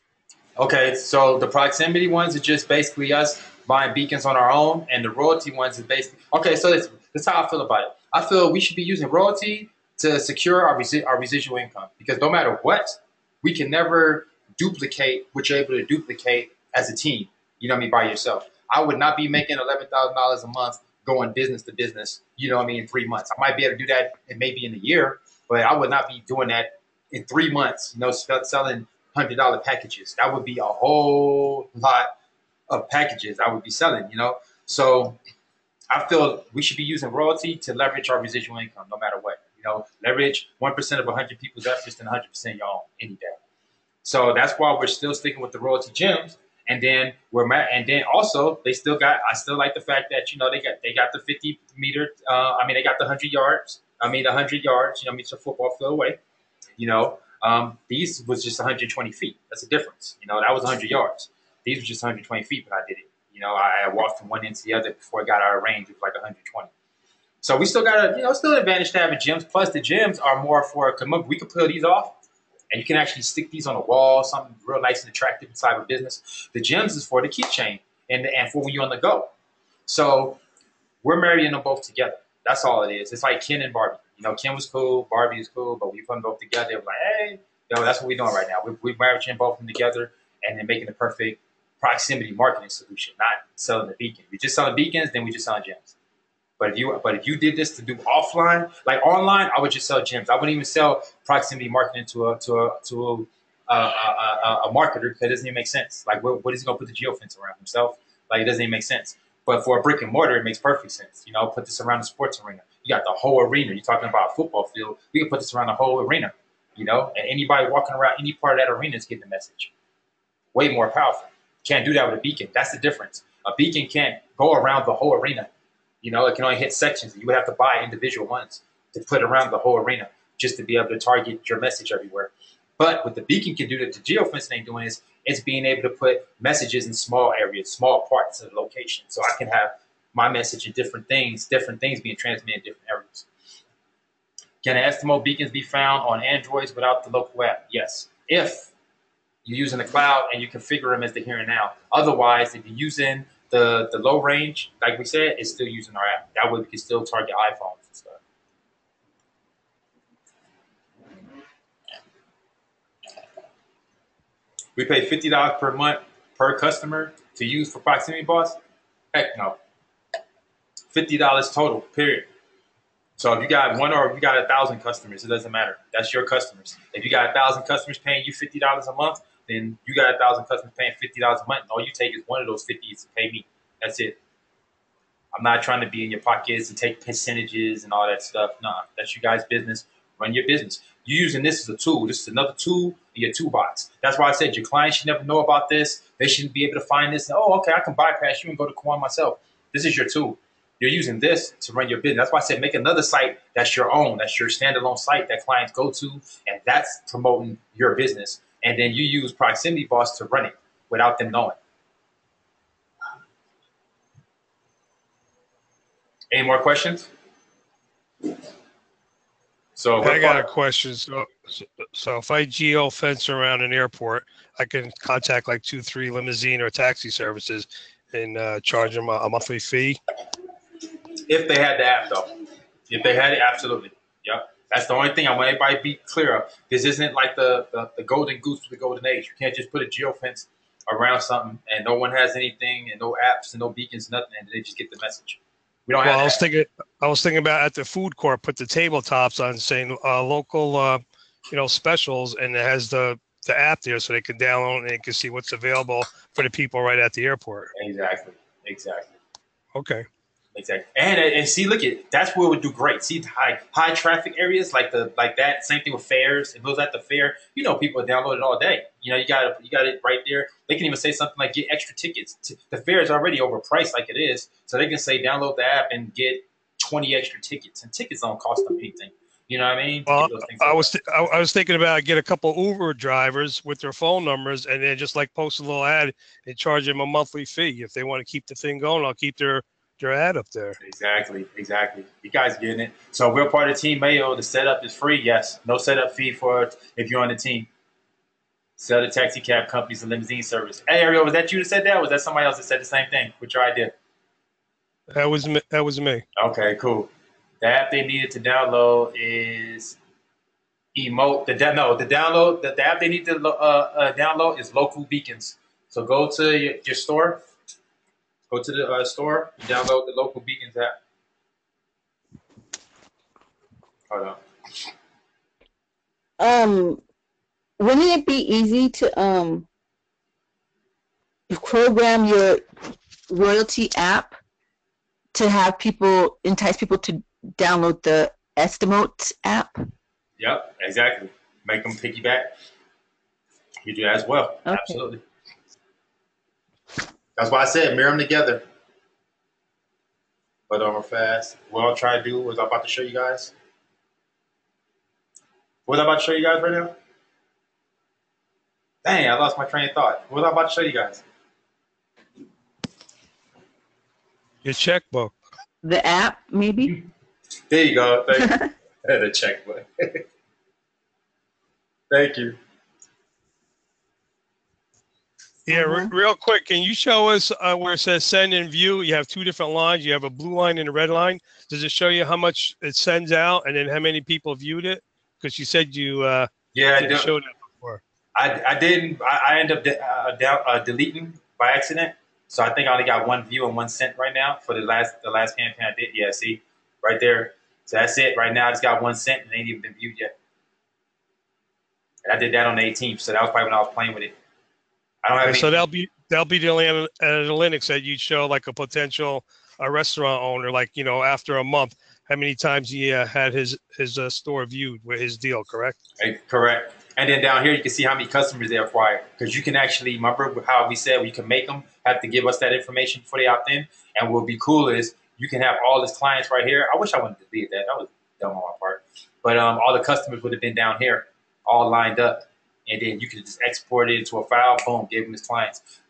Speaker 1: Okay, so the proximity ones are just basically us buying beacons on our own, and the royalty ones is basically so. That's how I feel about it. I feel we should be using royalty to secure our residual income because no matter what, we can never duplicate what you're able to duplicate as a team. By yourself. I would not be making $11,000 a month going business to business. In 3 months. I might be able to do that maybe in a year, but I would not be doing that in 3 months. Selling $100 packages. That would be a whole lot of packages I would be selling. So I feel we should be using royalty to leverage our residual income, no matter what. Leverage 1% of 100 people's efforts than 100% your own any day. So that's why we're still sticking with the royalty gems. And then and then also they still got. I still like the fact that they got the 50 meter. They got the 100 yards. The 100 yards. Meets a football field away. These was just 120 feet. That's a difference. That was 100 yards. These were just 120 feet, but I did it. I walked from one end to the other before I got out of range. It was like 120. So we still got still an advantage to having gyms. Plus, the gyms are more for, we could peel these off, and you can actually stick these on a wall, something real nice and attractive inside of a business. The gyms is for the keychain and for when you're on the go. So we're marrying them both together. That's all it is. It's like Ken and Barbie. Ken was cool, Barbie is cool, but we put them both together. It was like, hey, that's what we're doing right now. We're marrying both of them together and then making the perfect proximity marketing solution, not selling the beacon. If you're just selling beacons, then we just selling gyms. But if you did this to do offline, like online, I would just sell gyms. I wouldn't even sell proximity marketing to a marketer because it doesn't even make sense. Like, what is he gonna put the geofence around himself? Like, it doesn't even make sense. But for a brick and mortar, it makes perfect sense. Put this around the sports arena. You got the whole arena. You're talking about a football field. We can put this around the whole arena. And anybody walking around any part of that arena is getting the message. Way more powerful. Can't do that with a beacon. That's the difference. A beacon can't go around the whole arena. It can only hit sections. You would have to buy individual ones to put around the whole arena just to be able to target your message everywhere. But what the beacon can do that the geofencing ain't doing is it's being able to put messages in small areas, small parts of the location. So I can have my message in different things being transmitted in different areas. Can Estimo beacons be found on Androids without the local app? Yes. If you're using the cloud and you configure them as the here and now. Otherwise, if you're using the low range, like we said, it's still using our app. That way we can still target iPhones and stuff. We pay $50 per month per customer to use for Proximity Boss? Heck no. $50 total, period. So if you got one or if you got 1,000 customers, it doesn't matter. That's your customers. If you got 1,000 customers paying you $50 a month, then you got 1,000 customers paying $50 a month. And all you take is one of those 50s to pay me. That's it. I'm not trying to be in your pockets and take percentages and all that stuff. Nah, that's you guys' business. Run your business. You're using this as a tool. This is another tool in your toolbox. That's why I said your clients should never know about this. They shouldn't be able to find this. And, oh, okay, I can bypass you and go to Kwan myself. This is your tool. You're using this to run your business. That's why I said make another site that's your own. That's your standalone site that clients go to, and that's promoting your business. And then you use Proximity Boss to run it without them knowing. Any more questions? So
Speaker 5: I got a question. So if I geo fence around an airport, I can contact like 2-3 limousine or taxi services and charge them a monthly fee.
Speaker 1: If they had the app, though. If they had it, absolutely. Yep. That's the only thing I want everybody to be clear of. This isn't like the golden goose to the golden age. You can't just put a geofence around something and no one has anything and no apps and no beacons, nothing, and they just get the message. We don't have
Speaker 5: I was thinking about at the food court, put the tabletops on saying local, specials, and it has the app there so they can download and they can see what's available for the people right at the airport.
Speaker 1: Exactly.
Speaker 5: Okay.
Speaker 1: Exactly. And see, look at that's where it would do great. See, high traffic areas like that. Same thing with fairs. If it was at the fair, people download it all day. You got it right there. They can even say something like get extra tickets. The fair is already overpriced like it is, so they can say download the app and get 20 extra tickets. And tickets don't cost them anything. You know what I mean?
Speaker 5: Well, I was thinking about get a couple Uber drivers with their phone numbers and then just like post a little ad and charge them a monthly fee if they want to keep the thing going. I'll keep their ad up there.
Speaker 1: Exactly. You guys getting it. So we're part of Team Mayo. The setup is free. Yes. No setup fee for if you're on the team. Sell the taxi cab companies and limousine service. Hey, Ariel, was that you that said that? Or was that somebody else that said the same thing? What's your idea?
Speaker 5: That was me.
Speaker 1: Okay, cool. The app they needed to download is Emote. The app they need to download is Local Beacons. So go to your store. Go to the store and download the Local Beacons app. Hold on.
Speaker 2: Wouldn't it be easy to program your Royaltie app to have entice people to download the Estimote app?
Speaker 1: Yep, exactly. Make them piggyback. You do that as well. Okay. Absolutely. That's why I said mirror them together. But over fast. What I'll try to do was I'm about to show you guys. What I'm about to show you guys right now? Dang, I lost my train of thought. What I'm about to show you guys?
Speaker 5: Your checkbook.
Speaker 2: The app, maybe.
Speaker 1: There you go. Thank you. The checkbook. Thank you.
Speaker 5: Yeah,
Speaker 2: Uh-huh.
Speaker 5: real quick, can you show us where it says send and view? You have two different lines. You have a blue line and a red line. Does it show you how much it sends out and then how many people viewed it? Because you said you
Speaker 1: Yeah,
Speaker 5: didn't show that before.
Speaker 1: I didn't. I ended up deleting by accident. So I think I only got one view and 1 cent right now for the last campaign I did. Yeah, see, right there. So that's it. Right now, I just got 1 cent and it ain't even been viewed yet. And I did that on the 18th. So that was probably when I was playing with it. I don't have any.
Speaker 5: So that'll be the only analytics that you'd show like a potential restaurant owner, like after a month, how many times he had his store viewed with his deal, correct?
Speaker 1: Correct. And then down here, you can see how many customers they acquired. Because you can actually, remember how we said we can make them have to give us that information before they opt in. And what would be cool is you can have all his clients right here. I wish I wouldn't have deleted that. That was dumb on my part. But all the customers would have been down here, all lined up. And then you could just export it into a file. Boom, gave him his clients.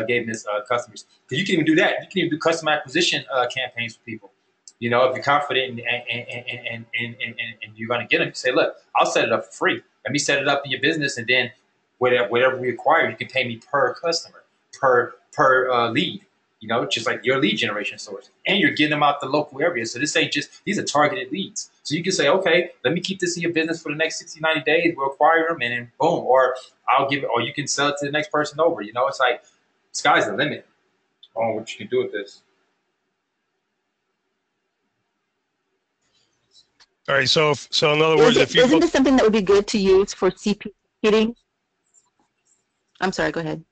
Speaker 1: Gave him his customers. Because you can even do that. You can even do custom acquisition campaigns for people. You know, if you're confident and you're going to get them, you say, look, I'll set it up for free. Let me set it up in your business, and then whatever we acquire, you can pay me per customer, per lead. You know, just like your lead generation source, and you're getting them out the local area. So this ain't just, these are targeted leads. So you can say, okay, let me keep this in your business for the next 60, 90 days. We'll acquire them, and then boom, or I'll give it, or you can sell it to the next person over. You know, it's like sky's the limit on what you can do with this.
Speaker 5: All right. So in other words, if you
Speaker 2: Isn't this something that would be good to use for CP hitting? I'm sorry. Go ahead.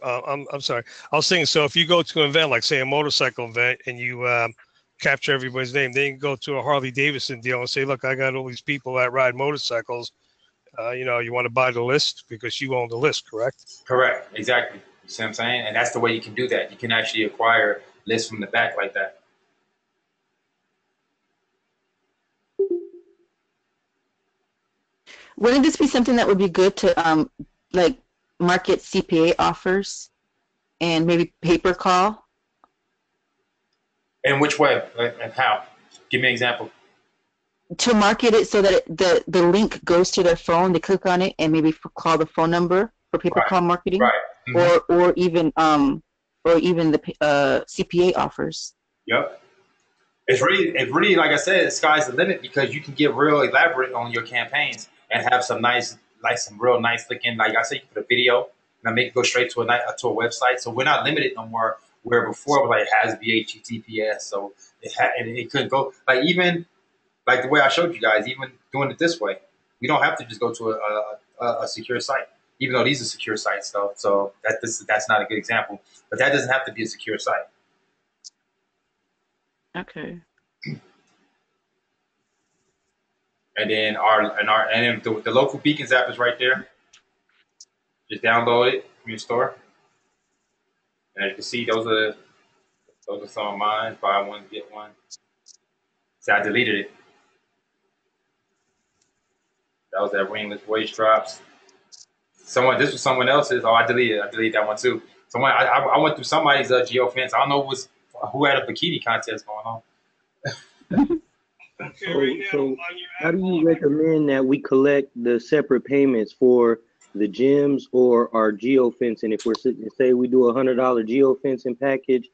Speaker 5: I'm sorry. I was thinking, so if you go to an event, like say a motorcycle event, and you capture everybody's name, then you can go to a Harley Davidson deal and say, look, I got all these people that ride motorcycles. You want to buy the list because you own the list, correct?
Speaker 1: Correct. Exactly. You see what I'm saying? And that's the way you can do that. You can actually acquire lists from the back like that.
Speaker 2: Wouldn't this be something that would be good to like market CPA offers and maybe pay-per call?
Speaker 1: In which way and how? Give me an example.
Speaker 2: To market it so that the link goes to their phone, they click on it and maybe call the phone number for pay-per call marketing,
Speaker 1: Right. Mm-hmm.
Speaker 2: or even the CPA offers.
Speaker 1: Yep. It's really like I said, the sky's the limit because you can get real elaborate on your campaigns and have some nice, like some real nice looking. Like I said, you put a video and make it go straight to a website. So we're not limited no more. Where before it was like it has to be HTTPS, so it couldn't go like even like the way I showed you guys, even doing it this way, we don't have to just go to a secure site. Even though these are secure sites, though, so that's not a good example. But that doesn't have to be a secure site.
Speaker 2: Okay.
Speaker 1: And then the local beacons app is right there. Just download it from your store. And as you can see, those are some of mine. Buy one, get one. See, I deleted it. That was that ringless voice drops. This was someone else's. Oh, I deleted that one too. I went through somebody's geofence. I don't know who had a bikini contest going on.
Speaker 6: So how do you recommend that we collect the separate payments for the gyms or our geofencing? If we're say we do $100 geofencing package,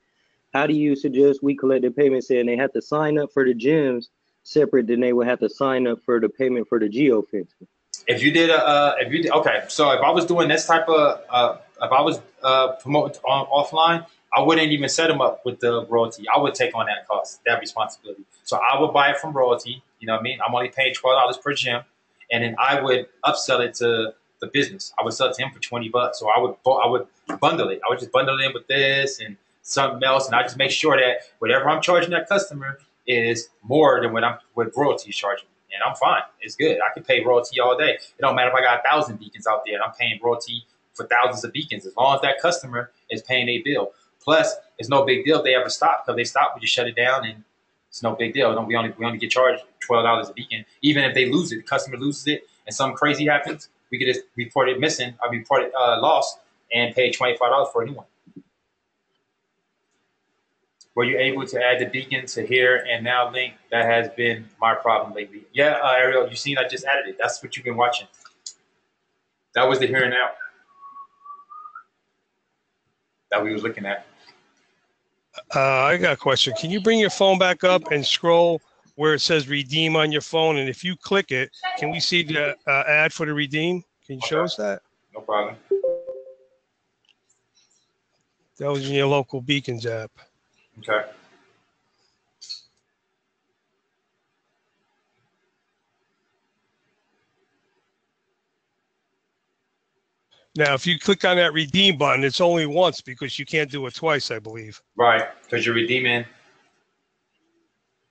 Speaker 6: how do you suggest we collect the payment saying they have to sign up for the gyms separate than they would have to sign up for the payment for the geofencing?
Speaker 1: Okay, so if I was doing this type of, if I was promoting on offline, I wouldn't even set them up with the royalty. I would take on that cost, that responsibility. So I would buy it from royalty. You know what I mean? I'm only paying $12 per gym, and then I would upsell it to the business. I would sell it to him for $20. So I would bundle it. I would just bundle it in with this and something else, and I just make sure that whatever I'm charging that customer is more than what royalty is charging. And I'm fine. It's good. I can pay royalty all day. It don't matter if I got 1,000 beacons out there and I'm paying royalty for thousands of beacons as long as that customer is paying a bill. Plus, it's no big deal if they ever stop, because they stop, we just shut it down, and it's no big deal. We only get charged $12 a beacon. Even if they lose it, the customer loses it, and something crazy happens, we could just report it missing, or report it lost, and pay $25 for a new one. Were you able to add the beacon to here and now link? That has been my problem lately. Yeah, Ariel, you seen I just added it. That's what you've been watching. That was the here and now that we was looking at.
Speaker 5: I got a question. Can you bring your phone back up and scroll where it says redeem on your phone? And if you click it, can we see the ad for the redeem? Can you show us that?
Speaker 1: No problem.
Speaker 5: That was in your local Beacons app.
Speaker 1: Okay.
Speaker 5: Now, if you click on that redeem button, it's only once because you can't do it twice, I believe.
Speaker 1: Right, because you're redeeming.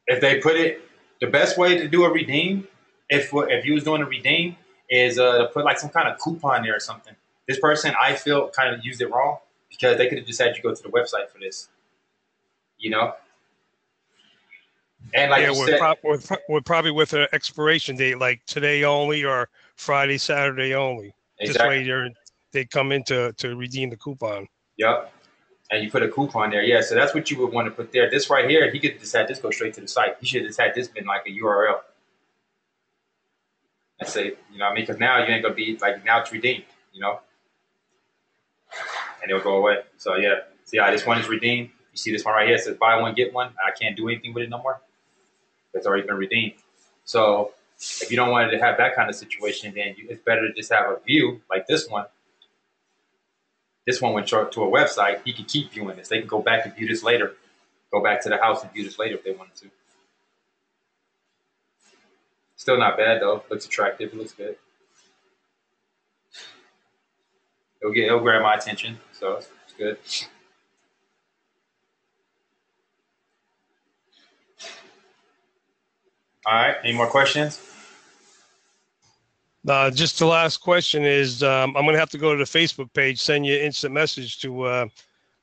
Speaker 1: If they put it, the best way to do a redeem, if you was doing a redeem, is to put like some kind of coupon there or something. This person, I feel, kind of used it wrong because they could have just had you go to the website for this. You know? And like
Speaker 5: yeah,
Speaker 1: you said,
Speaker 5: we're probably with an expiration date, like today only or Friday, Saturday only.
Speaker 1: exactly.
Speaker 5: This way they come in to redeem the coupon.
Speaker 1: Yep. And you put a coupon there. Yeah, so that's what you would want to put there. This right here, he could just had this go straight to the site. He should have just had this been like a URL. And say, you know what I mean? Because now you ain't going to be like, now it's redeemed, you know? And it'll go away. So yeah, see how this one is redeemed? You see this one right here? It says buy one, get one. I can't do anything with it no more. It's already been redeemed. So if you don't want to have that kind of situation, then it's better to just have a view like this one. This one went to a website. He can keep viewing this. They can go back and view this later. Go back to the house and view this later if they wanted to. Still not bad though. Looks attractive. It looks good. It'll grab my attention. So it's good. All right. Any more questions?
Speaker 5: Just the last question is, I'm going to have to go to the Facebook page, send you an instant message to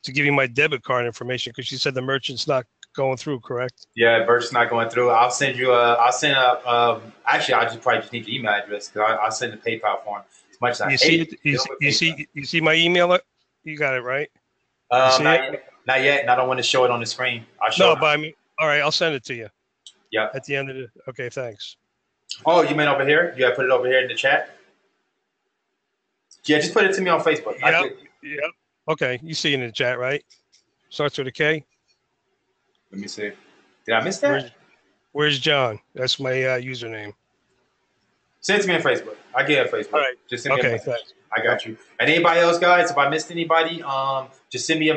Speaker 5: give you my debit card information because you said the merchant's not going through, correct?
Speaker 1: Yeah, Bert's not going through. I'll send you. Actually, I probably just need your email address because I'll send the PayPal form. As much as I hate it,
Speaker 5: you see my email? You got it right.
Speaker 1: Not yet, and I don't want to show it on the screen. I'll show.
Speaker 5: No, but I mean, all right, I'll send it to you.
Speaker 1: Yeah.
Speaker 5: At the end of the. Okay, thanks.
Speaker 1: Oh, you meant over here? You got to put it over here in the chat? Yeah, just put it to me on Facebook.
Speaker 5: Yep. Okay, you see it in the chat, right? Starts with a K.
Speaker 1: Let me see. Did I miss that?
Speaker 5: Where's John? That's my username.
Speaker 1: Send it to me on Facebook. I get it on Facebook.
Speaker 5: All right.
Speaker 1: Just send me
Speaker 5: okay,
Speaker 1: a
Speaker 5: thanks.
Speaker 1: I got you. And anybody else, guys, if I missed anybody, just send me your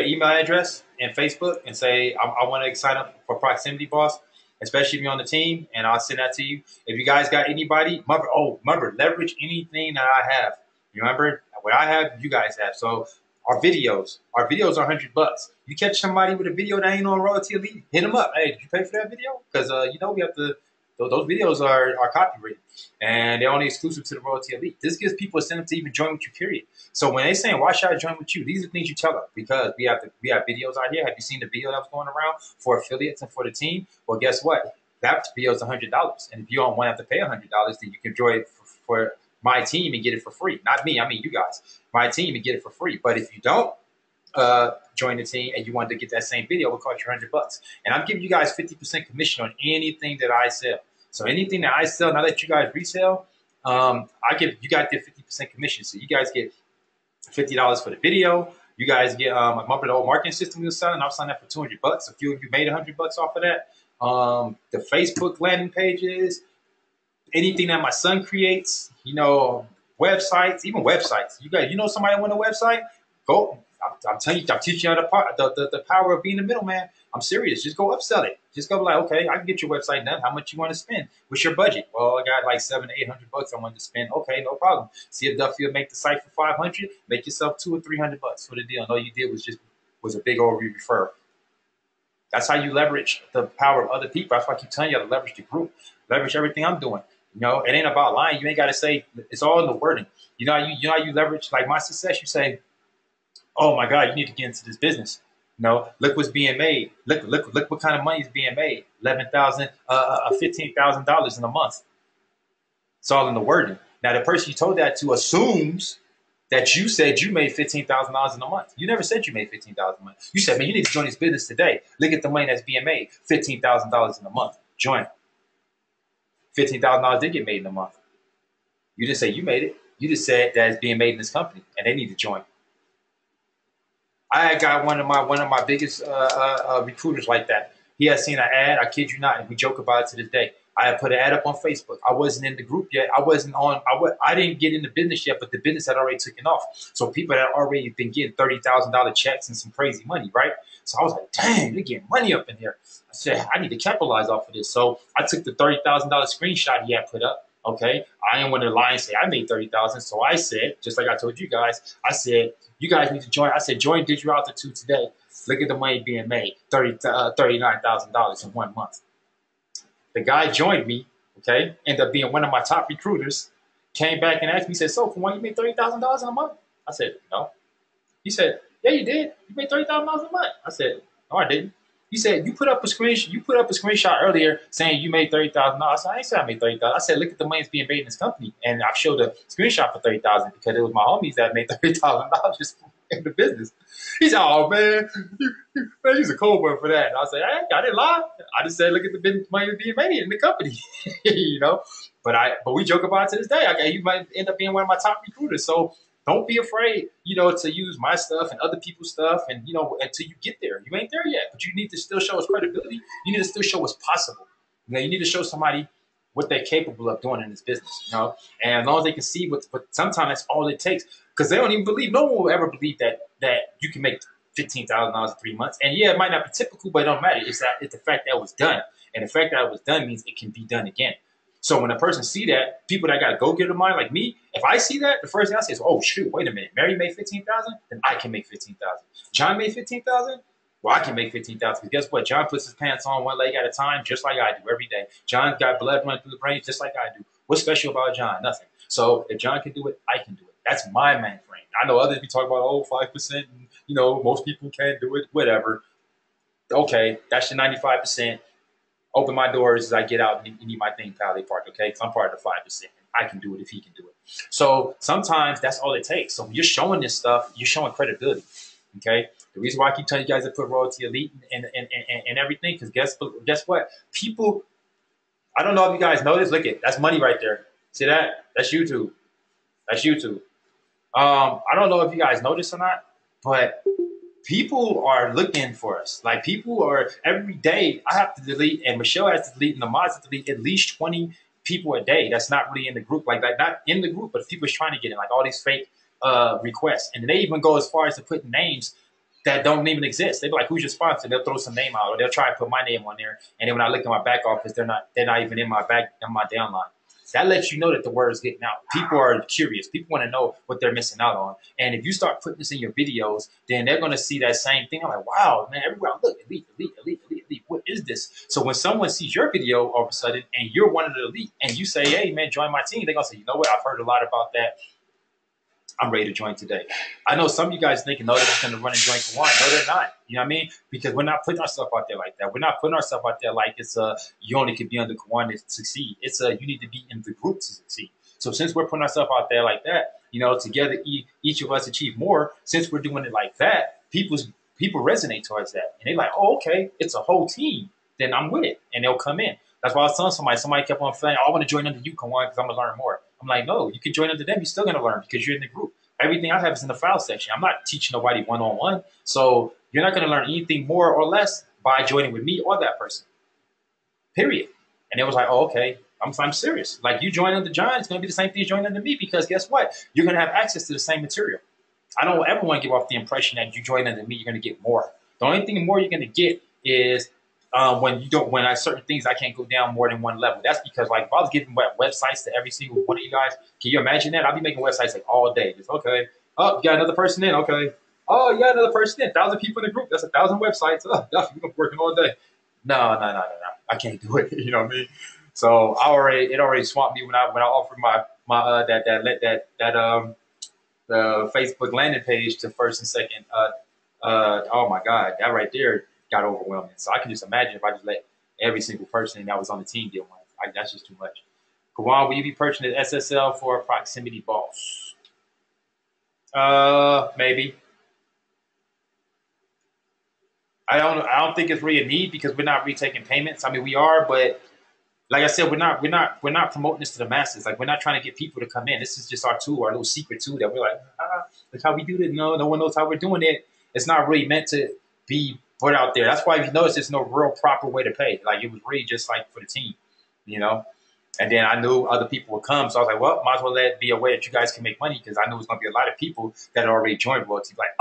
Speaker 1: email address and Facebook and say I want to sign up for Proximity Boss, especially if you're on the team, and I'll send that to you. If you guys got anybody, remember, leverage anything that I have. You remember what I have, you guys have. So our videos are $100. You catch somebody with a video that ain't on Royalty Elite, hit them up. Hey, did you pay for that video? Because we have to. Those videos are copyrighted, and they're only exclusive to the Royalty Elite. This gives people a incentive to even join with you, period. So when they saying, why should I join with you? These are things you tell them because we have videos out here. Have you seen the video that was going around for affiliates and for the team? Well, guess what? That video is $100. And if you don't want to have to pay $100, then you can join it for my team and get it for free. Not me, I mean you guys. My team and get it for free. But if you don't join the team and you want to get that same video, it will cost you $100. And I'm giving you guys 50% commission on anything that I sell. So anything that I sell, now that you guys resell, you guys get 50% commission. So you guys get $50 for the video. You guys get remember the old marketing system we were selling? I was selling that for $200. A few of you made $100 off of that. The Facebook landing pages, anything that my son creates, websites, even websites. You guys, somebody want a website? Go. I'm telling you, I'm teaching you the power of being a middleman. I'm serious. Just go upsell it. Just go like, okay, I can get your website done. How much you want to spend? What's your budget? Well, I got like $700 to $800 I want to spend. Okay, no problem. See if Duffy will make the site for $500. Make yourself $200 or $300 for the deal. And all you did was a big old referral. That's how you leverage the power of other people. That's why I keep telling you to leverage the group, leverage everything I'm doing. You know, it ain't about lying. You ain't got to say, it's all in the wording. You know how you leverage, like my success, you say, oh my God, you need to get into this business. You know, look what's being made. Look what kind of money is being made. $15,000 in a month. It's all in the wording. Now, the person you told that to assumes that you said you made $15,000 in a month. You never said you made $15,000 a month. You said, man, you need to join this business today. Look at the money that's being made. $15,000 in a month. Join. $15,000 did get made in a month. You didn't say you made it. You just said that it's being made in this company, and they need to join. I got one of my biggest recruiters like that. He had seen an ad. I kid you not, and we joke about it to this day. I had put an ad up on Facebook. I wasn't in the group yet. I wasn't on. I didn't get into business yet, but the business had already taken off. So people had already been getting $30,000 checks and some crazy money, right? So I was like, dang, they're getting money up in here. I said, I need to capitalize off of this. So I took the $30,000 screenshot he had put up. Okay, I didn't want to lie and say I made $30,000. So I said, just like I told you guys, I said, you guys need to join. I said, join Digital Royaltie 2 today. Look at the money being made, $39,000 in 1 month. The guy joined me, okay, ended up being one of my top recruiters, came back and asked me, he said, so, why you made $30,000 in a month? I said, no. He said, yeah, you did. You made $30,000 a month. I said, no, I didn't. He said, you put up a screenshot earlier saying you made $30,000. I said, I ain't said I made $30,000. I said, look at the money that's being made in this company. And I showed a screenshot for $30,000 because it was my homies that made $30,000 in the business. He said, oh, man, he's a cold one for that. And I said, hey, I didn't lie. I just said, look at the money being made in the company, you know. But we joke about it to this day. You might end up being one of my top recruiters. So don't be afraid, you know, to use my stuff and other people's stuff, and you know, until you get there. You ain't there yet, but you need to still show us credibility. You need to still show what's possible. You know, you need to show somebody what they're capable of doing in this business. You know, and as long as they can see what, but sometimes that's all it takes, because they don't even believe. No one will ever believe that you can make $15,000 in 3 months. And yeah, it might not be typical, but it don't matter. It's the fact that it was done, and the fact that it was done means it can be done again. So when a person see that, people that got a go-getter mind like me, if I see that, the first thing I say is, oh, shoot, wait a minute. Mary made $15,000, then I can make $15,000. John made $15,000, well, I can make $15,000. Because guess what? John puts his pants on one leg at a time, just like I do every day. John's got blood running through the brain, just like I do. What's special about John? Nothing. So if John can do it, I can do it. That's my main frame. I know others be talking about, oh, 5%, and, you know, most people can't do it, whatever. Okay, that's your 95%. Open my doors as I get out and eat my thing, Pally Park, okay? Because I'm part of the 5%. I can do it if he can do it. So sometimes that's all it takes. So when you're showing this stuff, you're showing credibility, okay? The reason why I keep telling you guys to put Royaltie Elite and everything, because guess what? People, I don't know if you guys know this. Look at that's money right there. See that? That's YouTube. That's YouTube. I don't know if you guys know this or not, but people are looking for us. Like people are every day. I have to delete, and Michelle has to delete, and the mods have to delete at least 20 people a day. That's not really in the group, like not in the group, but people are trying to get in, like all these fake requests, and they even go as far as to put names that don't even exist. They'll be like, "Who's your sponsor?" They'll throw some name out, or they'll try and put my name on there. And then when I look at my back office, they're not even in my downline. That lets you know that the word is getting out. People are curious. People want to know what they're missing out on. And if you start putting this in your videos, then they're going to see that same thing. I'm like, wow, man, everywhere I look, elite, elite, elite, elite, elite. What is this? So when someone sees your video all of a sudden and you're one of the elite and you say, hey, man, join my team, they're going to say, you know what? I've heard a lot about that. I'm ready to join today. I know some of you guys thinking, no, they're just going to run and join Kawan. No, they're not. You know what I mean? Because we're not putting ourselves out there like that. We're not putting ourselves out there like it's you only can be under Kawan to succeed. It's you need to be in the group to succeed. So since we're putting ourselves out there like that, you know, together each of us achieve more. Since we're doing it like that, people resonate towards that, and they're like, oh, okay, it's a whole team. Then I'm with it, and they'll come in. That's why I was telling somebody kept on saying, oh, I want to join under you, Kawan, because I'm gonna learn more. I'm like, no, you can join under them. You're still going to learn because you're in the group. Everything I have is in the file section. I'm not teaching nobody one-on-one. So you're not going to learn anything more or less by joining with me or that person, period. And it was like, oh, okay, I'm serious. Like you join under John, it's going to be the same thing as joining under me because guess what? You're going to have access to the same material. I don't ever want to give off the impression that you join under me, you're going to get more. The only thing more you're going to get is when I certain things I can't go down more than one level. That's because like if I was giving websites to every single one of you guys, can you imagine that? I'll be making websites like all day. Just okay. Oh, you got another person in. Okay. Oh, you got another person in. 1,000 people in the group. That's 1,000 websites. Oh, we've been working all day. No. I can't do it. You know what I mean? So it already swamped me when I offered my the Facebook landing page to first and second. Oh my God, that right there got overwhelming. So I can just imagine if I just let every single person that was on the team get one. That's just too much. Kawan, will you be purchasing an SSL for a proximity boss? Maybe. I don't think it's really a need because we're not retaking payments. I mean, we are, but like I said, we're not promoting this to the masses. Like we're not trying to get people to come in. This is just our tool, our little secret tool that we're like, that's how we do this. No one knows how we're doing it. It's not really meant to be put out there. That's why if you notice, there's no real proper way to pay. Like it was really just like for the team, you know. And then I knew other people would come, so I was like, well, might as well let it be a way that you guys can make money because I knew it was going to be a lot of people that had already joined Royaltie. Like,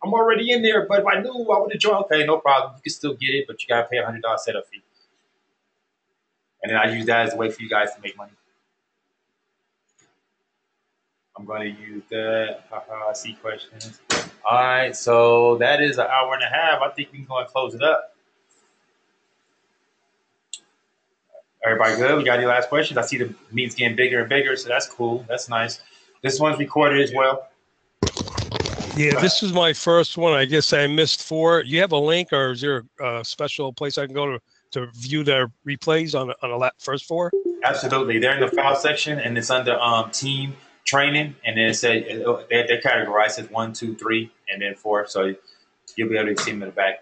Speaker 1: I'm already in there, but if I knew I would have joined. Okay, no problem. You can still get it, but you got to pay $100 setup fee. And then I use that as a way for you guys to make money. I'm going to use that. I see questions. All right, so that is an hour and a half. I think we can go and close it up. Everybody good? We got any last questions? I see the meet's getting bigger and bigger, so that's cool. That's nice. This one's recorded as well.
Speaker 5: Yeah, this is my first one. I guess I missed 4. You have a link, or is there a special place I can go to view their replays on the first 4?
Speaker 1: Absolutely. They're in the file section, and it's under team training, and then it said they're categorized as 1, 2, 3, and then 4. So you'll be able to see them in the back.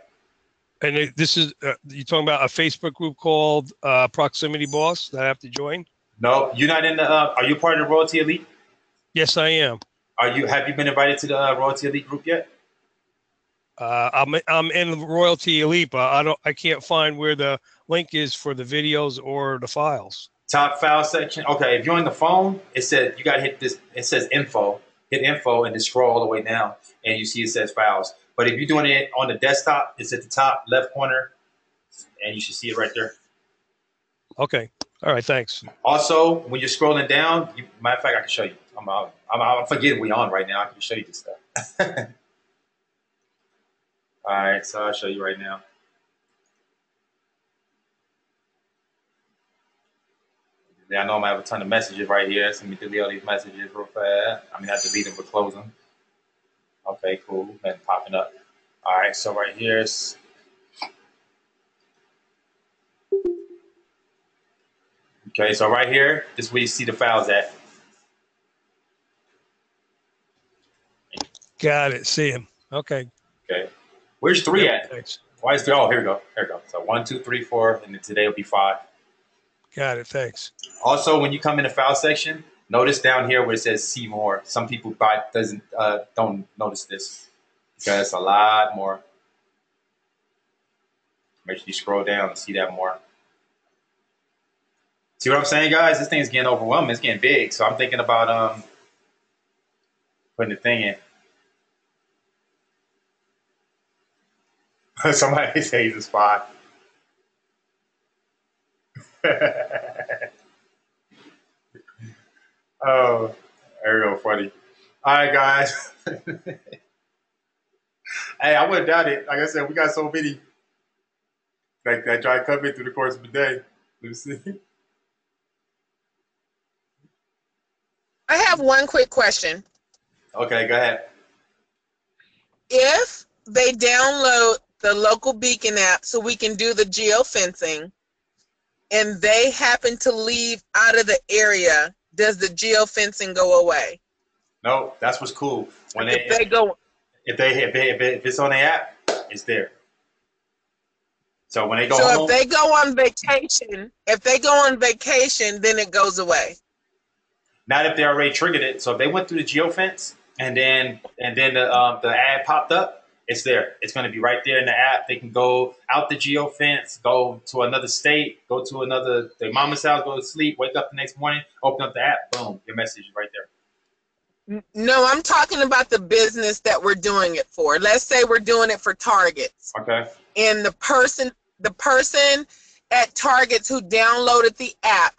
Speaker 5: And this is you're talking about a Facebook group called Proximity Boss that I have to join?
Speaker 1: No, you're not in the. Are you part of the Royaltie Elite?
Speaker 5: Yes, I am.
Speaker 1: Have you been invited to the Royaltie Elite group yet?
Speaker 5: I'm in Royaltie Elite, but I can't find where the link is for the videos or the files.
Speaker 1: Top file section. Okay, if you're on the phone, it says you got to hit this. It says info. Hit info and then scroll all the way down, and you see it says files. But if you're doing it on the desktop, it's at the top left corner, and you should see it right there.
Speaker 5: Okay. All right. Thanks.
Speaker 1: Also, when you're scrolling down, matter of fact, I can show you. I'm forgetting we're on right now. I can show you this stuff. All right, so I'll show you right now. Yeah, I know I'm gonna have a ton of messages right here. So let me delete all these messages real fast. I mean, I delete them but close them. Okay, cool. Nothing popping up. All right, so right here is. Okay, so right here, this is where you see the files at.
Speaker 5: Got it. See him. Okay.
Speaker 1: Okay. Where's 3 at?
Speaker 5: Thanks.
Speaker 1: Why is 3? Oh, here we go. Here we go. So 1, 2, 3, 4, and then today will be 5.
Speaker 5: Got it. Thanks.
Speaker 1: Also, when you come in the file section, notice down here where it says see more. Some people don't notice this because it's a lot more. Make sure you scroll down and see that more. See what I'm saying, guys? This thing is getting overwhelming. It's getting big. So I'm thinking about putting the thing in. Somebody say he's a spy. Oh, there you go, funny. All right, guys. Hey, I wouldn't doubt it. Like I said, we got so many like that try to come in through the course of the day. Let me see.
Speaker 7: I have one quick question.
Speaker 1: Okay, go ahead.
Speaker 7: If they download the local beacon app so we can do the geofencing and they happen to leave out of the area, does the geofencing go away?
Speaker 1: No, that's what's cool. When
Speaker 7: if
Speaker 1: it's on the app, it's there. So when they go
Speaker 7: home,
Speaker 1: if
Speaker 7: they go on vacation, then it goes away.
Speaker 1: Not if they already triggered it. So if they went through the geofence and then the ad popped up, it's there. It's going to be right there in the app. They can go out the geofence, go to another state, go to their mama's house, go to sleep, wake up the next morning, open up the app, boom, your message is right there.
Speaker 7: No, I'm talking about the business that we're doing it for. Let's say we're doing it for Targets.
Speaker 1: Okay.
Speaker 7: And the person at Targets who downloaded the app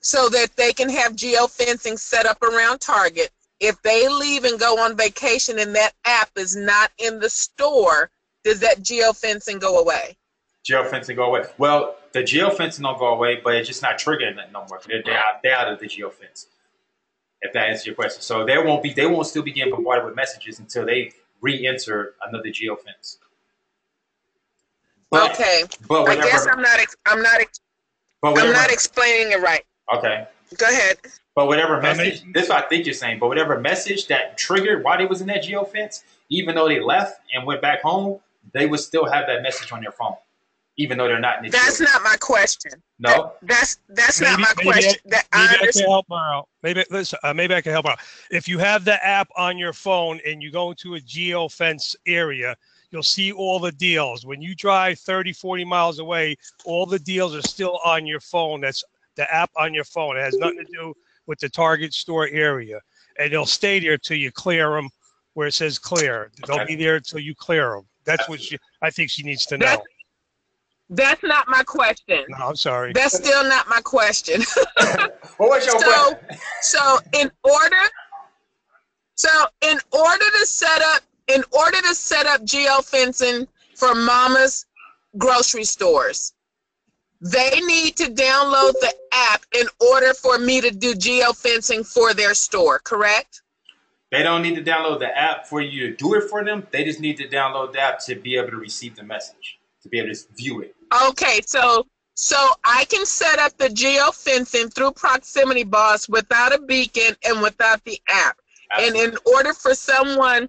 Speaker 7: so that they can have geofencing set up around Target. If they leave and go on vacation and that app is not in the store, does that geofencing go away?
Speaker 1: Geofencing go away. Well, the geofencing don't go away, but it's just not triggering that no more. They're out of the geofence. If that answers your question, so they won't still be getting bombarded with messages until they re-enter another geofence. But
Speaker 7: Okay.
Speaker 1: but
Speaker 7: I
Speaker 1: whatever.
Speaker 7: guess
Speaker 1: But whatever.
Speaker 7: I'm not explaining it right.
Speaker 1: Okay.
Speaker 7: Go ahead.
Speaker 1: But whatever message, this is what I think you're saying. But whatever message that triggered why they was in that geofence, even though they left and went back home, they would still have that message on their phone, even though they're not in the
Speaker 7: That's
Speaker 1: geofence.
Speaker 7: not my question.
Speaker 1: No.
Speaker 7: That's not my question.
Speaker 5: Maybe I can help her out. Maybe I can help her out. If you have the app on your phone and you go into a geofence area, you'll see all the deals. When you drive 30, 40 miles away, all the deals are still on your phone. That's the app on your phone. It has nothing to do with the Target store area. And they'll stay there till you clear them where it says clear. They'll be there till you clear them. That's what I think she needs to know.
Speaker 7: That's not my question.
Speaker 5: No, I'm sorry.
Speaker 7: That's still not my question.
Speaker 1: What was your question?
Speaker 7: So in order to set up geofencing for mama's grocery stores, they need to download the app in order for me to do geofencing for their store, correct?
Speaker 1: They don't need to download the app for you to do it for them. They just need to download the app to be able to receive the message, to be able to view it.
Speaker 7: Okay, so I can set up the geofencing through Proximity Boss without a beacon and without the app. Absolutely. And in order for someone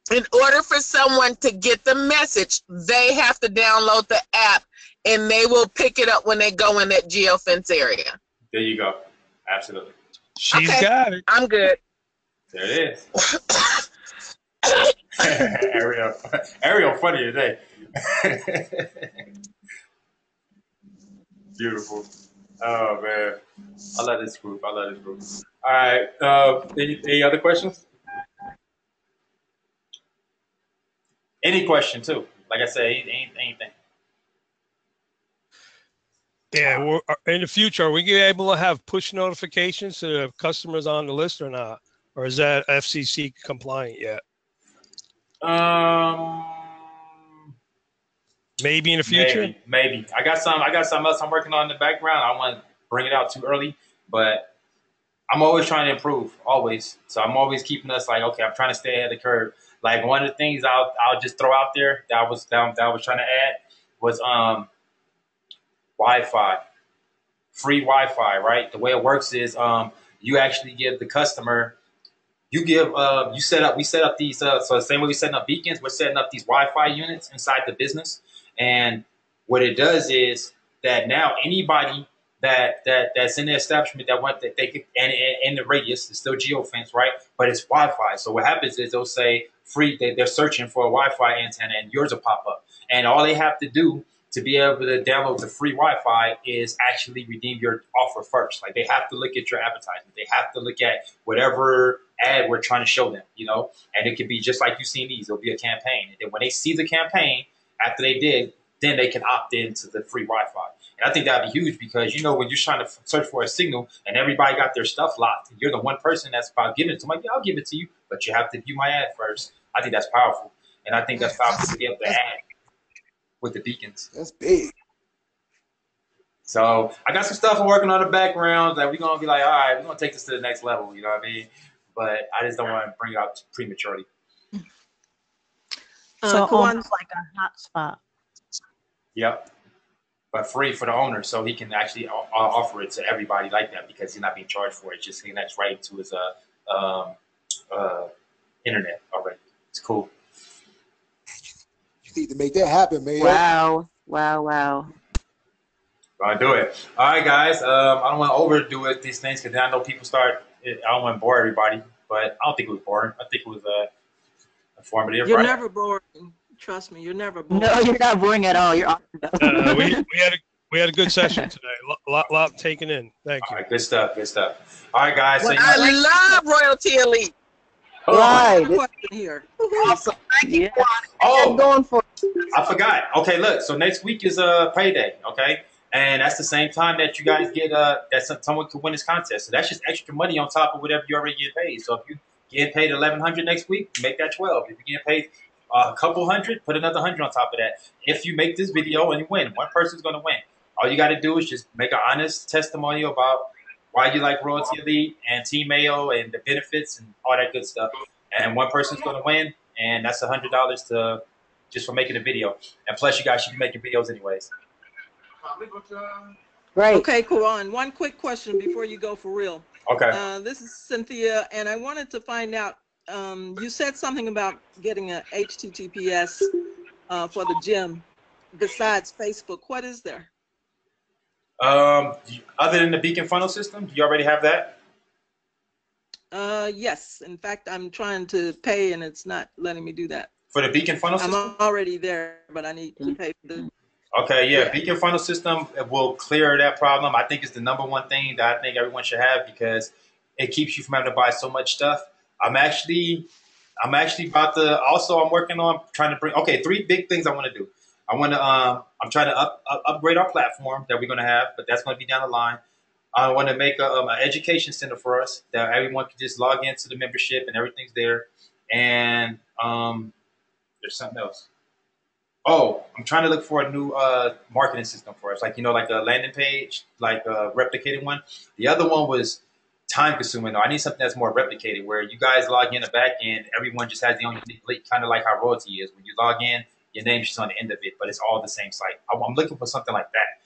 Speaker 7: to get the message, they have to download the app, and they will pick it up when they go in that geofence area.
Speaker 1: There you go. Absolutely.
Speaker 5: She's got it.
Speaker 7: I'm good.
Speaker 1: There it is. Ariel, funny today. Beautiful. Oh man, I love this group. All right. Any other questions? Any question too? Like I said, anything.
Speaker 5: Yeah, in the future, are we able to have push notifications to the customers on the list or not? Or is that FCC compliant yet? Maybe in the future?
Speaker 1: Maybe. I got something else I'm working on in the background. I don't want to bring it out too early, but I'm always trying to improve, always. So I'm always keeping us like, okay, I'm trying to stay ahead of the curve. Like one of the things I'll just throw out there that I was trying to add was Wi-Fi, free Wi-Fi, right? The way it works is you actually give the customer, we set up these, so the same way we're setting up beacons, we're setting up these Wi-Fi units inside the business. And what it does is that now anybody that's in the establishment that they could, and in the radius, it's still geofence, right? But it's Wi-Fi. So what happens is they'll say free, they're searching for a Wi-Fi antenna and yours will pop up. And all they have to do to be able to download the free Wi-Fi is actually redeem your offer first. Like they have to look at your advertisement. They have to look at whatever ad we're trying to show them, and it could be just like you've seen these. It'll be a campaign. And then when they see the campaign, after they did, then they can opt into the free Wi-Fi. And I think that'd be huge because, when you're trying to search for a signal and everybody got their stuff locked, and you're the one person that's about giving it to them. Like, yeah, I'll give it to you, but you have to view my ad first. I think that's powerful. And I think that's powerful to be able to add with the beacons.
Speaker 8: That's big.
Speaker 1: So I got some stuff I'm working on in the background that we're going to be like, all right, we're going to take this to the next level. You know what I mean? But I just don't want to bring it out prematurely.
Speaker 9: So Kawan's like a hotspot.
Speaker 1: Yep. But free for the owner, so he can actually offer it to everybody like that because he's not being charged for it. Just connects right to his internet already. It's cool.
Speaker 8: You need to make that happen, man.
Speaker 2: Wow.
Speaker 1: I'll do it. All right, guys. I don't want to overdo it, these things, because I know people start. I don't want to bore everybody, but I don't think it was boring. I think it was informative.
Speaker 9: You're
Speaker 1: right?
Speaker 9: never boring. Trust me, you're never boring.
Speaker 2: No, you're not boring at all. You're awesome.
Speaker 5: We had a good session today. Lot taken in. Thank you.
Speaker 1: All right, good stuff. All right, guys. So
Speaker 7: I love Royalty Elite.
Speaker 9: Right. Here.
Speaker 7: Awesome. Thank you.
Speaker 1: Oh,
Speaker 2: going for
Speaker 1: I forgot. Okay, look. So next week is payday. Okay, and that's the same time that you guys get that someone could win this contest. So that's just extra money on top of whatever you already get paid. So if you get paid $1,100 next week, make that 12. If you get paid a couple hundred, put another 100 on top of that. If you make this video and you win, one person's going to win. All you got to do is just make an honest testimonial about why you like Royalty Elite and Team Mayo and the benefits and all that good stuff. And one person's going to win, and that's $100 to just for making a video. And plus, you guys should be making videos anyways.
Speaker 2: Right.
Speaker 9: Okay, Karan, one quick question before you go for real.
Speaker 1: Okay.
Speaker 9: This is Cynthia, and I wanted to find out, you said something about getting a HTTPS for the gym besides Facebook. What is there?
Speaker 1: Other than the beacon funnel system, do you already have that?
Speaker 9: Yes. In fact, I'm trying to pay, and it's not letting me do that.
Speaker 1: For the beacon funnel system?
Speaker 9: I'm already there, but I need to pay for the...
Speaker 1: Okay, yeah, beacon funnel system will clear that problem. I think it's the number one thing that I think everyone should have because it keeps you from having to buy so much stuff. I'm actually about to. Also, I'm working on trying to bring. Okay, 3 big things I want to do. I'm trying to upgrade our platform that we're going to have, but that's going to be down the line. I want to make an education center for us that everyone can just log into the membership and everything's there. And there's something else. Oh, I'm trying to look for a new marketing system for us, like like a landing page, like a replicated one. The other one was time consuming. Though I need something that's more replicated, where you guys log in the back end, everyone just has their own unique link, kind of like how Royalty is. When you log in, your name's just on the end of it, but it's all the same site. I'm looking for something like that,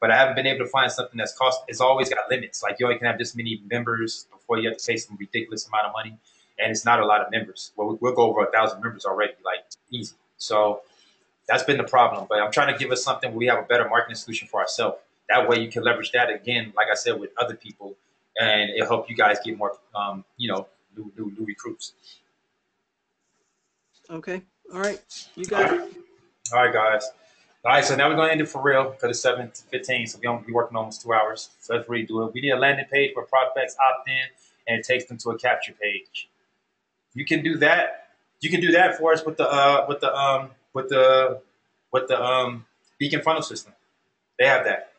Speaker 1: but I haven't been able to find something that's cost. It's always got limits. Like you only can have this many members before you have to pay some ridiculous amount of money, and it's not a lot of members. We'll go over 1,000 members already, like easy. So that's been the problem. But I'm trying to give us something where we have a better marketing solution for ourselves. That way you can leverage that again, like I said, with other people, and it'll help you guys get more, new recruits.
Speaker 9: Okay. All right. You got it.
Speaker 1: All right, guys. All right, so now we're going to end it for real because it's 7:15, so we're going to be working almost 2 hours. So let's redo it. We need a landing page where prospects opt in, and it takes them to a capture page. You can do that. You can do that for us with the beacon funnel system. They have that.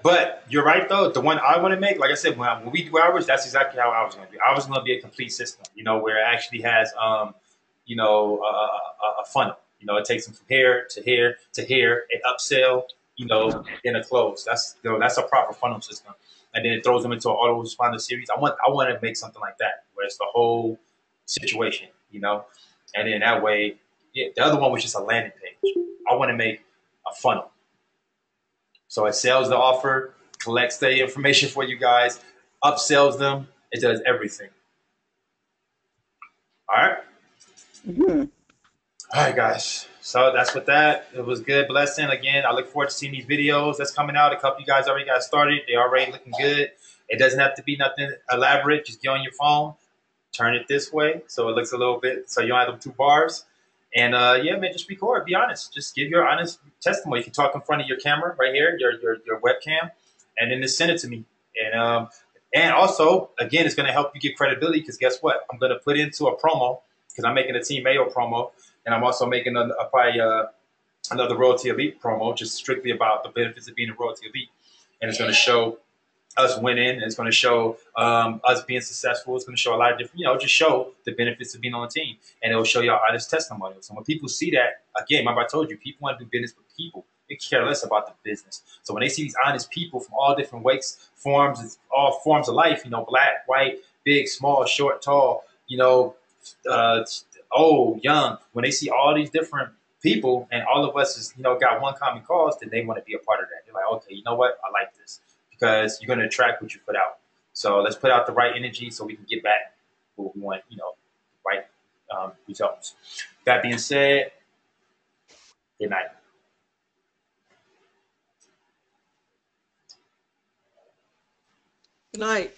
Speaker 1: But you're right though. The one I want to make, like I said, when we do ours, that's exactly how ours is going to be. Ours is going to be a complete system, where it actually has, a funnel. It takes them from here to here to here, an upsell, then a close. That's a proper funnel system, and then it throws them into an autoresponder series. I want to make something like that where it's the whole situation, and then that way, the other one was just a landing page. I want to make a funnel. So it sells the offer, collects the information for you guys, upsells them. It does everything. All right?
Speaker 2: Mm-hmm.
Speaker 1: All right, guys. So that's with that. It was good. Blessing. Again, I look forward to seeing these videos that's coming out. A couple of you guys already got started. They're already looking good. It doesn't have to be nothing elaborate. Just get on your phone, turn it this way so it looks a little bit, so you don't have them 2 bars. And yeah, man, just record. Be honest. Just give your honest testimony. You can talk in front of your camera right here, your webcam, and then just send it to me. And also, again, it's going to help you get credibility because guess what? I'm going to put into a promo because I'm making a Team Mayo promo, and I'm also making another Royalty Elite promo, just strictly about the benefits of being a Royalty Elite, and it's going to show us winning, and it's going to show us being successful. It's going to show a lot of different, just show the benefits of being on the team, and it will show y'all honest testimonials. And when people see that, again, remember I told you, people want to do business with people. They care less about the business. So when they see these honest people from all different forms of life, black, white, big, small, short, tall, old, young, when they see all these different people and all of us is, got one common cause, then they want to be a part of that. They're like, okay, you know what? I like this. Because you're going to attract what you put out. So let's put out the right energy so we can get back what we want, right results. That being said, good night.
Speaker 9: Good night.